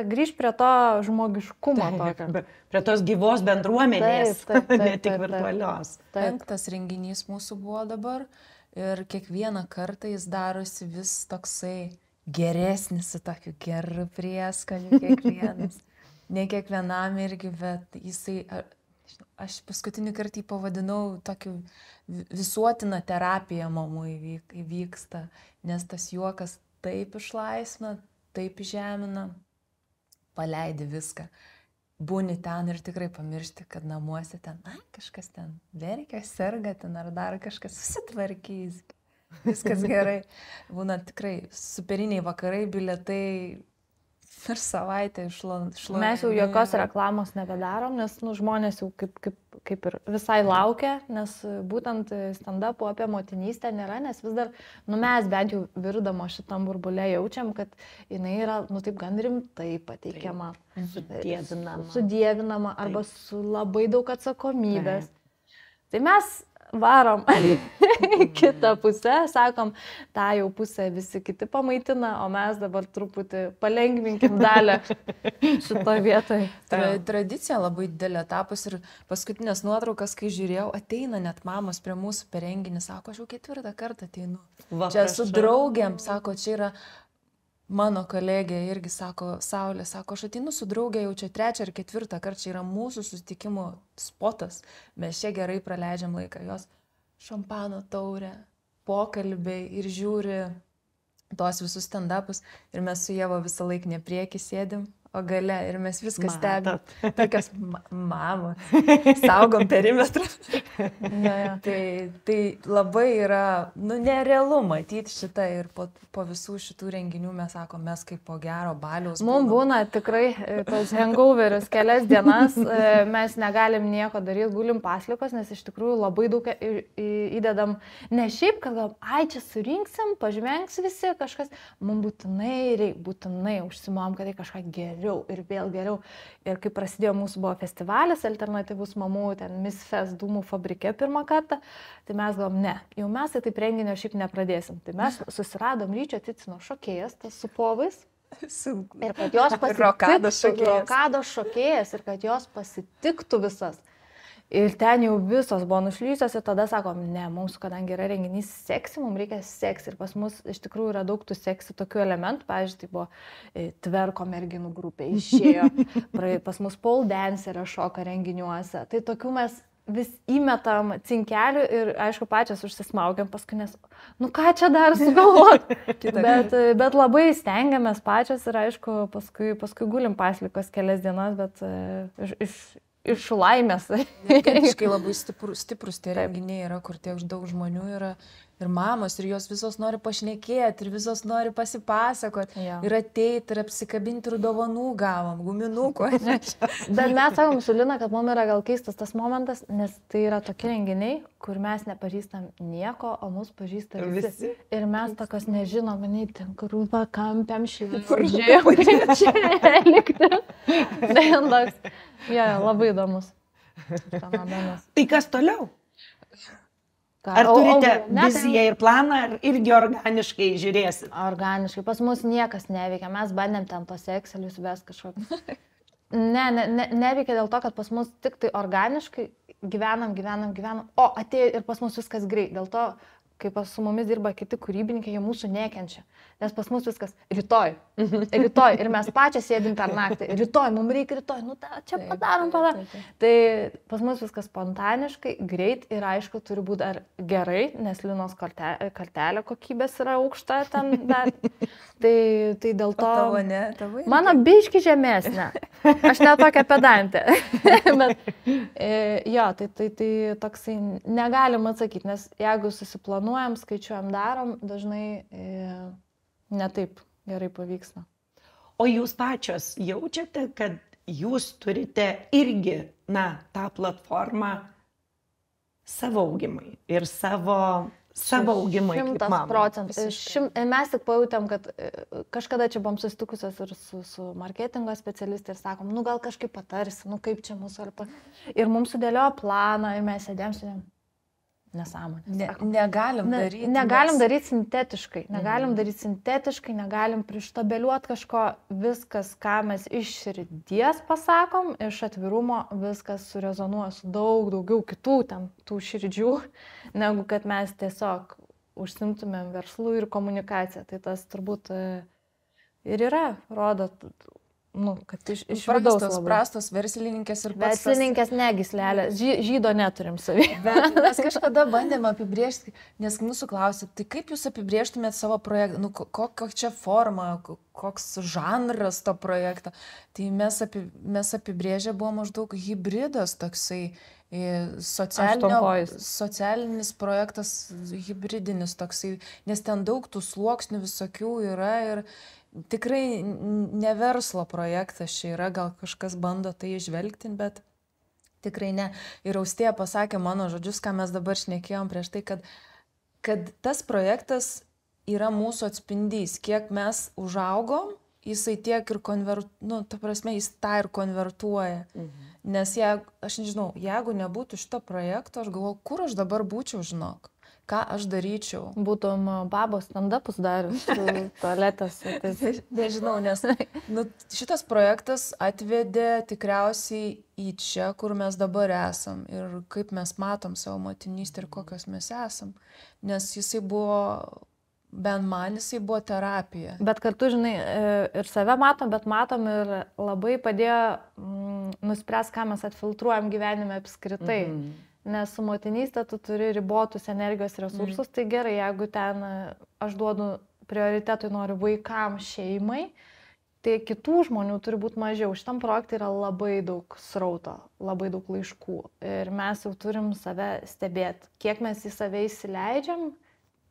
grįž prie to žmogiškumo tokio. Prie tos gyvos bendruomenės, ne tik virtualios. 5. renginys mūsų buvo dabar ir kiekvieną kartą jis darosi vis toksai geresnis, su tokiu geru prieskoniu kiekvienas. Ne kiekvienam irgi, bet jisai... Aš paskutinį kartą jį pavadinau tokiu visuotiną terapiją mamų įvyksta, nes tas juokas taip išlaisvina, taip žemina, paleidi viską. Būni ten ir tikrai pamiršti, kad namuose ten, kažkas ten verkia, serga ten ar dar kažkas susitvarkys. Viskas gerai. Būna tikrai superiniai vakarai, bilietai per savaitę iššluojami. Mes jau jokios reklamos nebedarom, nes žmonės jau kaip ir visai laukia, nes būtent stand-upų apie motinystę nėra, nes vis dar, mes bent jau virdamo šitam burbulė jaučiam, kad jinai yra, taip gan rimtai pateikiama, sudievinama arba su labai daug atsakomybės. Tai mes varom kitą pusę, sakom, tą jau pusę visi kiti pamaitina, o mes dabar truputį palengvinkim dalę šito vietoje. Tradicija labai didelė tapus ir paskutinės nuotraukas, kai žiūrėjau, ateina net mamos prie mūsų per renginį, sako, aš jau 4. kartą ateinu. Čia su draugiam, sako, čia yra mano kolegė irgi, sako, Saulė, sako, aš ateinu su draugė jau čia 3. ar 4. kartą, čia yra mūsų susitikimo spotas, mes čia gerai praleidžiam laiką, jos šampano taurę, pokalbiai ir žiūri tos visus stand-upus ir mes su Ieva visą laiką ne priekį sėdim, o gale ir mes viską stebim. Tokios mamos, saugom perimetrą. Tai labai yra, nerealu matyti šitą ir po visų šitų renginių mes sakom, mes kaip po gero baliaus. Mums būna tikrai tos hangoveris kelias dienas, mes negalim nieko daryti, gulim paslikos, nes iš tikrųjų labai daug įdedam, ne šiaip, kad gal, čia surinksim, pažvengs visi kažkas, mums būtinai užsimom, kad tai kažką geriau ir vėl geriau. Ir kai prasidėjo mūsų buvo festivalis, alternatyvus mamų, ten Miss Fest dūmų fabrike 1. kartą, tai mes galvom, ne, jau mes tai taip renginio šiaip nepradėsim. Tai mes susiradom Ryčio Ticino šokėjas, tas su povais. Ir kad jos pasitiktų šokėjas ir kad jos pasitiktų visas. Ir ten jau visos buvo nušlysios ir tada sakom, ne, mums, kadangi yra renginys seksi, mums reikia seksi. Ir pas mus iš tikrųjų yra daug tų seksi tokių elementų. Pavyzdžiui, tai buvo tverko merginų grupė išėjo, pas mus pole dancerė šoka renginiuose. Tai tokių mes vis įmetam cinkelių ir, aišku, pačias užsismaugiam paskui, nes, ką čia dar sugalvot. bet labai stengiamės pačias ir, aišku, paskui gulim paslikos kelias dienas, bet iš laimės. Kažkai labai stiprus tie renginiai yra, kur tiek daug žmonių yra ir mamos, ir jos visos nori pašnekėti, ir visos nori pasipasakoti, ir ateiti, ir apsikabinti, ir dovanų gavom, guminukų. Bet mes sakom su Lina, kad mums yra gal keistas tas momentas, nes tai yra tokie renginiai, kur mes nepažįstam nieko, o mus pažįsta visi. Ir mes tokios nežinom, nei ten krūva kampiam šilžiai, kur čia likti. Tai toks, labai įdomus fenomenas. Tai kas toliau? Ar turite viziją ir planą, ar irgi organiškai žiūrėsit? Organiškai. Pas mus niekas neveikia. Mes bandėm ten tos Excelius ves kažkokius. Neveikia dėl to, kad pas mus tik tai organiškai gyvenam. O, atėjo ir pas mus viskas greit. Dėl to, kai su mumis dirba kiti kūrybininkai, jie mūsų nekenčia. Nes pas mus viskas rytoj. Ir mes pačią sėdim per naktį. Rytoj, mums reikia rytoj. Nu, čia padarom. Tai pas mus viskas spontaniškai, greit ir aišku, turi būti ar gerai, nes Linos kartelė kokybės yra aukšta ten dar. Tai dėl to... Tavo ne, tavo. Mano biški žemesnė. Aš ne tokia pedantė. Bet tai toksai negalim atsakyti, nes jeigu susiplanuojam, skaičiuojam, darom, dažnai ne taip gerai pavyksta. O jūs pačios jaučiate, kad jūs turite irgi, tą platformą savo augimai ir savo augimai kaip mama? 100%. Mes tik pajutėm, kad kažkada čia buvom susitikusios ir su marketingo specialistai ir sakom, gal kažkaip patarsi, kaip čia mūsų arba. Ir mums sudėliojo planą ir mes sėdėm. Nesąmonės. Negalim daryti sintetiškai. Negalim prištabeliuoti kažko. Viskas, ką mes iš širdies pasakom, iš atvirumo, viskas surezonuoja su daugiau kitų tų širdžių, negu kad mes tiesiog užsimtumėm verslų ir komunikaciją. Tai tas turbūt ir yra, rodo, kad iš vidaus labai. Prastos verslininkės ir pats. Verslininkės negislelė, žydo neturim savį. Bet mes kažkada bandėm apibrėžti, nes mūsų klausė, tai kaip jūs apibrėžtumėt savo projektą, kokia čia forma, koks žanras to projekto. Tai mes apibrėžę buvo maždaug hybridas toksai, socialinis projektas, hybridinis toksai, nes ten daug tų sluoksnių visokių yra ir tikrai ne verslo projektas čia yra, gal kažkas bando tai išvelgti, bet tikrai ne. Ir Austėja pasakė mano žodžius, ką mes dabar šnekėjom prieš tai, kad tas projektas yra mūsų atspindys, kiek mes užaugom, jisai tiek ir jis tą ir konvertuoja. Nes aš nežinau, jeigu nebūtų šito projekto, aš galvoju, kur aš dabar būčiau, žinok. Ką aš daryčiau? Būtum babos stand-upus darius tualetas. Nežinau, nes šitas projektas atvedė tikriausiai į čia, kur mes dabar esam ir kaip mes matom savo motinystę ir kokios mes esam. Nes jisai buvo, bent man jisai buvo terapija. Bet kartu, žinai, ir save matom, bet matom ir labai padėjo nuspręs, ką mes atfiltruojam gyvenime apskritai. Nes su motinystė tu turi ribotus energijos resursus, tai gerai, jeigu ten aš duodu prioritetui, noriu vaikam, šeimai, tai kitų žmonių turi būti mažiau. Šitam projektui yra labai daug srauto, labai daug laiškų ir mes jau turim save stebėti, kiek mes į save įsileidžiam,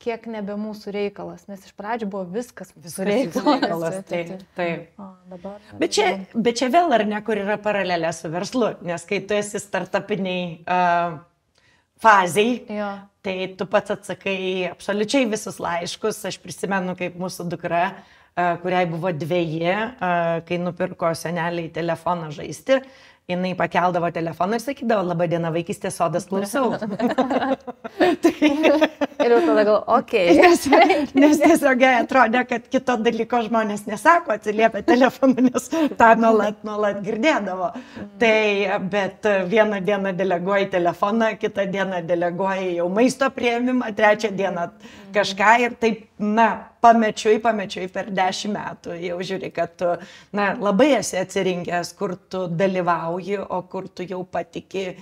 kiek nebe mūsų reikalas, nes iš pradžių buvo viskas reikalas. Taip. Bet čia vėl ar ne, kur yra paralelė su verslu, nes kai tu esi startupiniai faziai, tai tu pats atsakai absoliučiai visus laiškus. Aš prisimenu, kaip mūsų dukra, kuriai buvo 2, kai nupirko seneliai telefoną žaisti, jinai pakeldavo telefoną ir sakydavo, laba diena, vaikystės sodas, klausau. Ir jau tada gal, okei. Nes tiesiog atrodė, kad kito dalyko žmonės nesako, atsiliepia telefonu, nes tą nuolat girdėdavo. Bet vieną dieną deleguoji telefoną, kitą dieną deleguoji jau maisto priėmimą, trečią dieną kažką ir taip, pamečiui per 10 metų jau žiūri, kad tu, labai esi atsirinkęs, kur tu dalyvauji, o kur tu jau patiki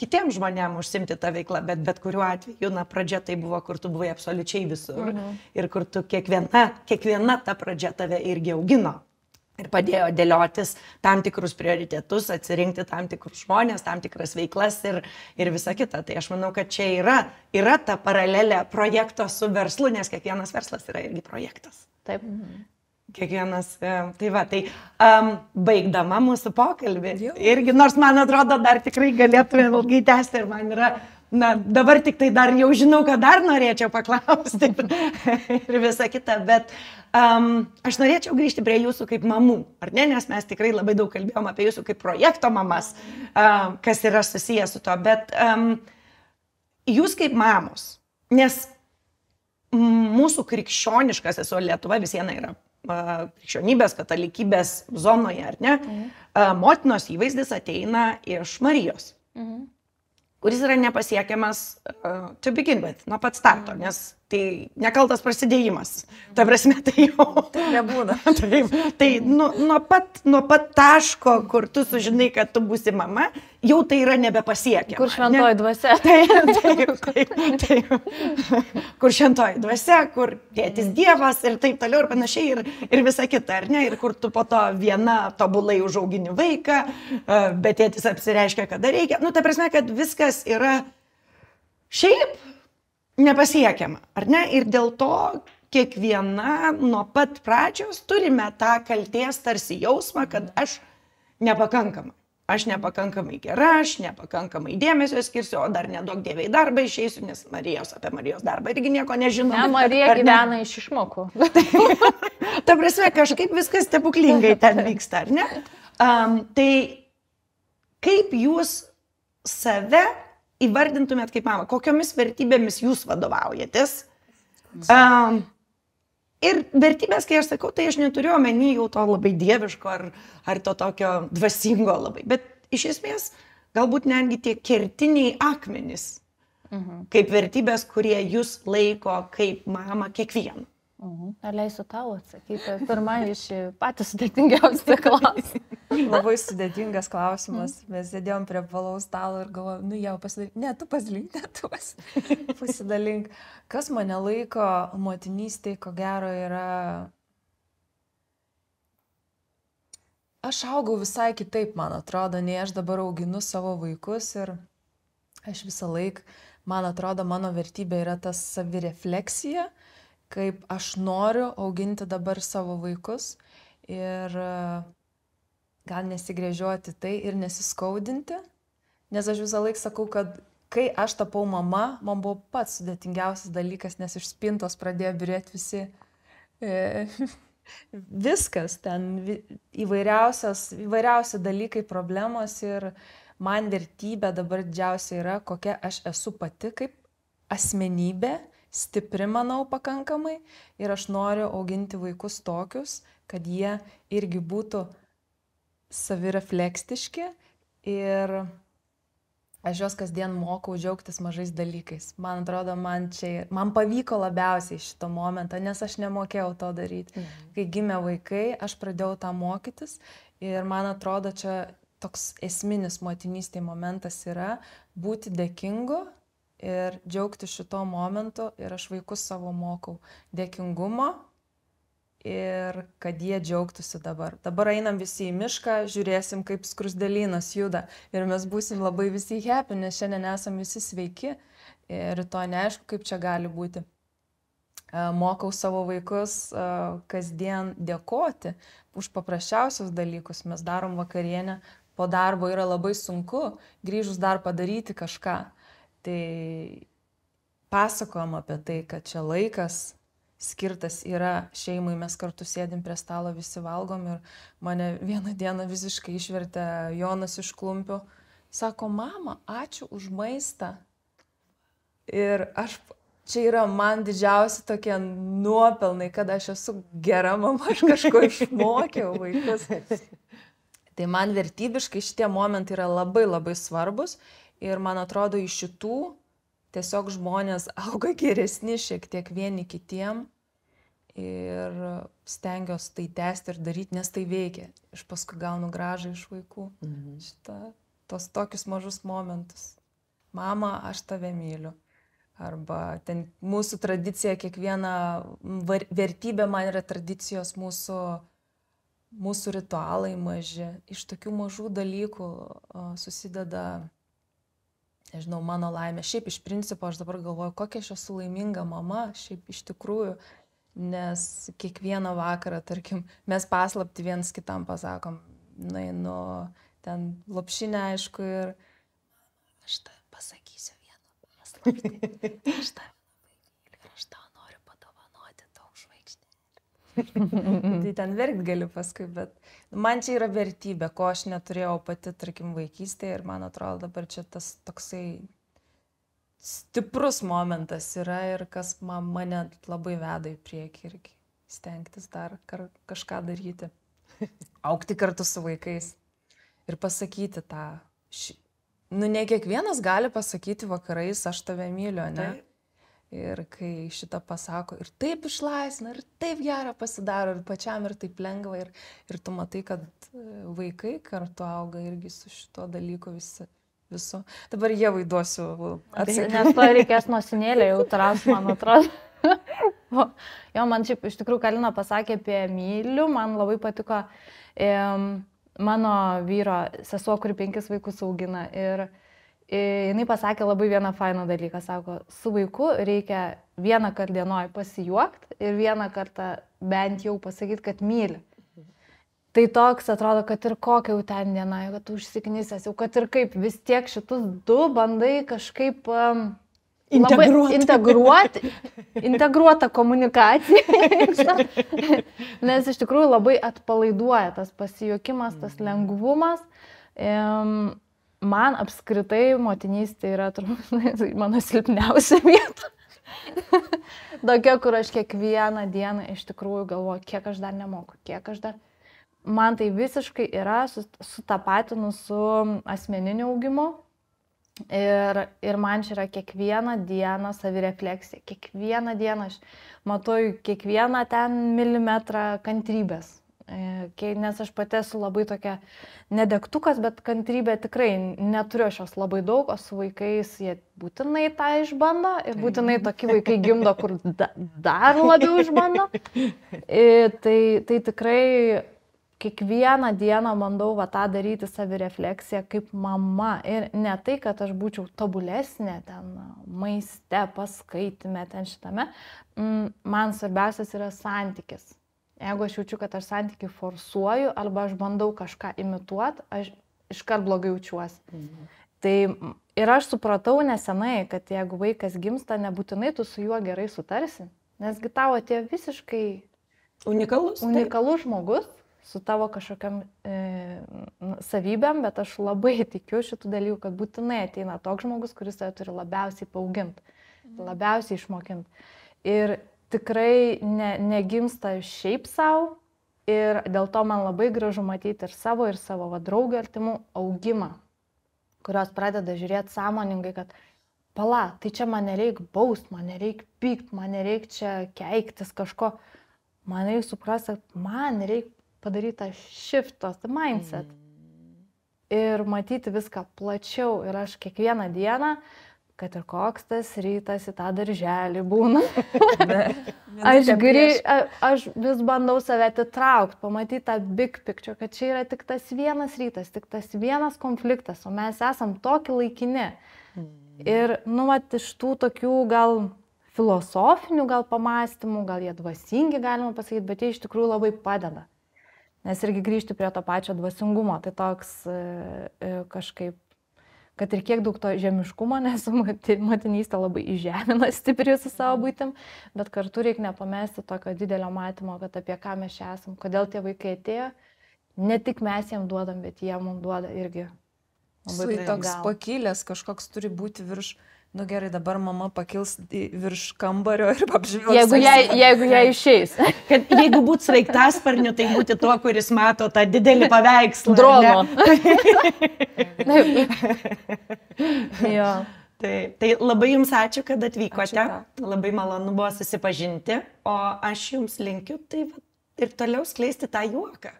kitiems žmonėms užsimti tą veiklą, bet kuriuo atveju, pradžia tai buvo, kur tu buvai absoliučiai visur ir kur tu kiekviena ta pradžia tave irgi augino. ir padėjo dėliotis tam tikrus prioritetus, atsirinkti tam tikrus žmonės, tam tikras veiklas ir visa kita. Tai aš manau, kad čia yra ta paralelė projekto su verslu, nes kiekvienas verslas yra irgi projektas. Taip. Kiekvienas, tai baigdama mūsų pokalbį, irgi nors man atrodo dar tikrai galėtume ilgai tęsti ir man yra, dabar tik tai dar jau žinau, kad dar norėčiau paklausti ir visa kita, bet aš norėčiau grįžti prie jūsų kaip mamų, ar ne, nes mes tikrai labai daug kalbėjom apie jūsų kaip projekto mamas, kas yra susijęs su to, bet jūs kaip mamos, nes mūsų krikščioniškas esu Lietuva vis viena yra krikščionybės, katalikybės zonoje, ar ne, motinos įvaizdis ateina iš Marijos, kuris yra nepasiekiamas to begin with, nuo pat starto, nes tai nekaltas prasidėjimas. Ta prasme, tai jau... Tai nebūna. Tai nuo pat taško, kur tu sužinai, kad tu būsi mama, jau tai yra nebepasiekiama. Kur šventoji dvasia. Taip. Kur šventoji dvasia, kur tėtis Dievas ir taip toliau ir panašiai ir visa kita, ar ne? Ir kur tu po to viena tobulai užaugini vaiką, bet tėtis apsireiškia, kada reikia. Ta prasme, kad viskas yra šiaip nepasiekiama, ar ne? Ir dėl to kiekviena nuo pat pradžios turime tą kaltės tarsi jausmą, kad aš nepakankamai. Aš nepakankamai gera, aš nepakankamai dėmesio skirsiu, o dar nedaug Dievai darbą išeisiu, nes apie Marijos darbą irgi nieko nežinau. Ne, Marija gyvena iš išmokų. Ta prasme, kažkaip viskas stebuklingai ten vyksta, ar ne? Tai kaip jūs save įvardintumėt kaip mama, kokiomis vertybėmis jūs vadovaujatės? Ir vertybės, kai aš sakau, tai aš neturiu omeny jau to labai dieviško ar to tokio dvasingo labai, bet iš esmės galbūt netgi tie kertiniai akmenys, kaip vertybės, kurie jūs laiko kaip mama kiekvieną. Leisiu tau atsakyti. Pirmą iš patys sudėtingiausią klausimą. Labai sudėtingas klausimas. Mes sėdėjom prie apvalaus stalo ir galvojom, jau pasidalink. Ne, tu pasidalink. Kas mane laiko motinystėje, ko gero yra... Aš augau visai kitaip, man atrodo, nei aš dabar auginu savo vaikus ir aš visą laiką, man atrodo, mano vertybė yra ta savirefleksija, kaip aš noriu auginti dabar savo vaikus ir gal nesigręžiuoti tai ir nesiskaudinti, nes aš visą laiką sakau, kad kai aš tapau mama, man buvo pats sudėtingiausias dalykas, nes iš spintos pradėjo byrėti visi viskas, ten įvairiausi dalykai, problemos ir man vertybė dabar didžiausia yra, kokia aš esu pati kaip asmenybė, stipri, manau, pakankamai ir aš noriu auginti vaikus tokius, kad jie irgi būtų savireflekstiški ir aš juos kasdien mokau džiaugtis mažais dalykais. Man atrodo, man pavyko labiausiai šito momentą, nes aš nemokėjau to daryti. Kai gimė vaikai, aš pradėjau tą mokytis ir man atrodo, čia toks esminis motinystėje momentas yra būti dėkingu ir džiaugti šito momentu ir aš vaikus savo mokau dėkingumo ir kad jie džiaugtųsi dabar. Dabar einam visi į mišką, žiūrėsim, kaip skruzdėlynas juda ir mes būsim labai visi happy, nes šiandien esam visi sveiki ir rytoj neaišku, kaip čia gali būti. Mokau savo vaikus kasdien dėkoti už paprasčiausius dalykus. Mes darom vakarienę, po darbo yra labai sunku, grįžus dar padaryti kažką. Tai pasakojam apie tai, kad čia laikas skirtas yra šeimai, mes kartu sėdim prie stalo, visi valgom ir mane vieną dieną visiškai išvertė Jonas iš Klumpių. Sako, mama, ačiū už maistą. Ir čia yra man didžiausi tokie nuopelnai, kad aš esu gera mama, aš kažko išmokiau vaikus. Tai man vertybiškai šitie momentai yra labai labai svarbus. Ir man atrodo, iš šitų tiesiog žmonės auga geresni šiek tiek vieni kitiem ir stengiuosi tai tęsti ir daryti, nes tai veikia. Aš paskui gaunu grąžą iš vaikų. Tos tokius mažus momentus. Mama, aš tave myliu. Arba ten mūsų tradicija, kiekviena vertybė man yra tradicijos mūsų mūsų ritualai maži. Iš tokių mažų dalykų susideda, nežinau, mano laimė. Šiaip iš principo aš dabar galvoju, kokia aš esu laiminga mama, šiaip iš tikrųjų, nes kiekvieną vakarą, tarkim, mes paslapti viens kitam pasakom, nu, ten lopšinė, aišku, ir aš tau pasakysiu vieną paslaptį. Aš tau ir aš tau noriu padovanoti daug žvaigždžių. Tai ten verkt gali paskui, bet man čia yra vertybė, ko aš neturėjau pati, tarkim, vaikystėje ir man atrodo dabar čia tas toksai stiprus momentas yra ir kas mane labai veda į priekį irgi stengtis dar kažką daryti. Augti kartu su vaikais ir pasakyti tą. Nu, ne kiekvienas gali pasakyti vakarais, aš tave myliu, ne? Ir kai šitą pasako, ir taip išlaisvina, ir taip gerą pasidaro, ir pačiam ir taip lengva, ir tu matai, kad vaikai kartu auga irgi su šito dalyku visu. Dabar jie vaiduosiu atsakyti. Nes to reikės nosinėlė jau tras, man atrodo. Jo, man šiaip iš tikrųjų Kalina pasakė apie myliu, man labai patiko mano vyro sesuo, kuri 5 vaikus augina. Ir jinai pasakė labai vieną fainą dalyką, sako, su vaiku reikia vieną kartą dienoj pasijuokti ir vieną kartą bent jau pasakyti, kad myli. Tai toks atrodo, kad ir kokia jau ten diena, kad tu užsiknisęs, jau kad ir kaip vis tiek šitus du bandai kažkaip integruota komunikacija. Nes iš tikrųjų labai atpalaiduoja tas pasijuokimas, tas lengvumas. Man apskritai motinystė yra turbūt mano silpniausia vieta. Tokia, kur aš kiekvieną dieną iš tikrųjų galvoju, kiek aš dar nemoku, kiek aš dar... Man tai visiškai yra sutapatinu su asmeniniu augimu ir man čia yra kiekvieną dieną savirefleksija. Kiekvieną dieną aš matuoju kiekvieną ten milimetrą kantrybės. Nes aš pati esu labai tokia nedegtukas, bet kantrybė tikrai neturiu aš jos labai daug, o su vaikais jie būtinai tą išbando ir būtinai tokie vaikai gimdo, kur dar labiau išbando. Tai tikrai kiekvieną dieną bandau tą daryti savirefleksiją kaip mama. Ir ne tai, kad aš būčiau tobulesnė ten maiste, paskaitime, ten šitame. Man svarbiausias yra santykis. Jeigu aš jaučiu, kad aš santykį forsuoju arba aš bandau kažką imituoti, aš iškart blogai jaučiuosi. Tai ir aš supratau nesenai, kad jeigu vaikas gimsta, nebūtinai tu su juo gerai sutarsi. Nesgi tavo atėjo visiškai unikalus žmogus su tavo kažkokiam savybėm, bet aš labai tikiu šitų dalykų, kad būtinai ateina toks žmogus, kuris tave turi labiausiai paauginti, labiausiai išmokinti. Ir tikrai negimsta šiaip savo ir dėl to man labai gražu matyti ir savo draugų artimų augimą, kurios pradeda žiūrėti sąmoningai, kad pala, tai čia man nereik baust, man nereik pykt, man nereik čia keiktis kažko, man reik suprasti, kad man reik padaryti tą shift, tą mindset ir matyti viską plačiau. Ir aš kiekvieną dieną, kad ir koks tas rytas į tą darželį būna, aš vis bandau save atitraukti, pamatyti tą big picture, kad čia yra tik tas vienas rytas, tik tas vienas konfliktas, o mes esam tokie laikini. Ir iš tų tokių gal filosofinių pamąstymų, gal jie dvasingi galima pasakyti, bet jie iš tikrųjų labai padeda. Nes irgi grįžti prie to pačio dvasingumo, tai toks kažkaip, kad ir kiek daug to žemiškumo, nes motinystė labai įžemina stipriai su savo būtim, bet kartu reikia nepamesti tokio didelio matymo, kad apie ką mes čia esam, kodėl tie vaikai atėjo, ne tik mes jiems duodam, bet jie mums duoda irgi. Labai toks pakilęs, kažkoks turi būti virš, nu gerai, dabar mama pakils virš kambario ir apžvelgs. Jeigu jie išeis. Kad jeigu būtų sraigtasparniu, tai būti tuo, kuris mato tą didelį paveikslą. Drono. Tai labai jums ačiū, kad atvykote. Labai malonu buvo susipažinti. O aš jums linkiu tai ir toliau skleisti tą juoką.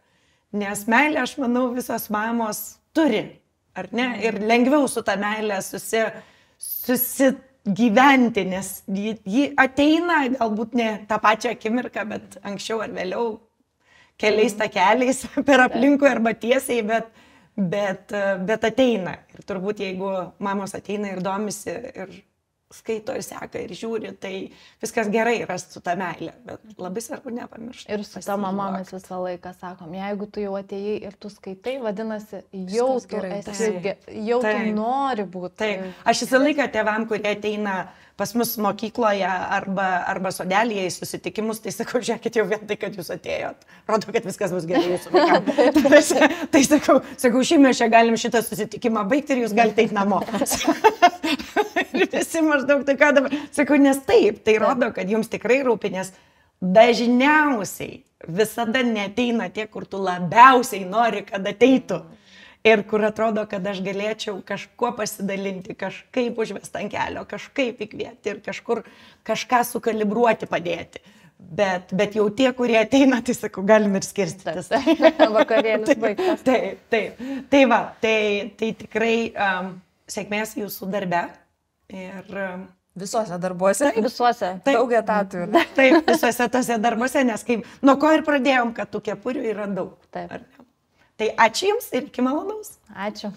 Nes meilę, aš manau, visos mamos turi. Ar ne? Ir lengviau su tą meilę susigyventi, nes ji ateina, galbūt ne tą pačią akimirką, bet anksčiau ar vėliau keliais takeliais per aplinkui arba tiesiai, bet ateina. Ir turbūt jeigu mamos ateina ir domisi ir skaito ir seka ir žiūri, tai viskas gerai yra su ta meilė, bet labai svarbu nepamiršti. Ir su ta mama mes visą laiką sakom, jeigu tu jau atėjai ir tu skaitai, vadinasi, jau Viskas tu gerai, esi, jau tu nori būti. Taip, aš visą laiką tėvam, kurie ateina pas mus mokykloje arba sodelėje į susitikimus, tai sakau, žiūrėkit jau vien tai, kad jūs atėjot. Rodo, kad viskas bus gerai jūsų vaikams. Tai sakau, šimtmečio čia galim šitą susitikimą baigti ir jūs galite eiti namo. Ir visi maždaug tai ką dabar. Sakau, nes taip, tai rodo, kad jums tikrai rūpi, nes dažniausiai visada neteina tie, kur tu labiausiai nori, kad ateitų. Ir kur atrodo, kad aš galėčiau kažkuo pasidalinti, kažkaip užvesti ant kelio, kažkaip įkvėpti ir kažkur kažką sukalibruoti padėti. Bet jau tie, kurie ateina, tai sakau, galim ir skirstytis. Vakarėlis baigtas. Taip. Tai va, tai tikrai sėkmės jūsų darbe. Ir Visuose darbuose. Visuose. Daug etatų. Taip, visuose tose darbuose, nes kaip, nuo ko ir pradėjom, kad tų kepurių yra daug. Taip. Tai ačiū Jums ir iki malonaus. Ačiū.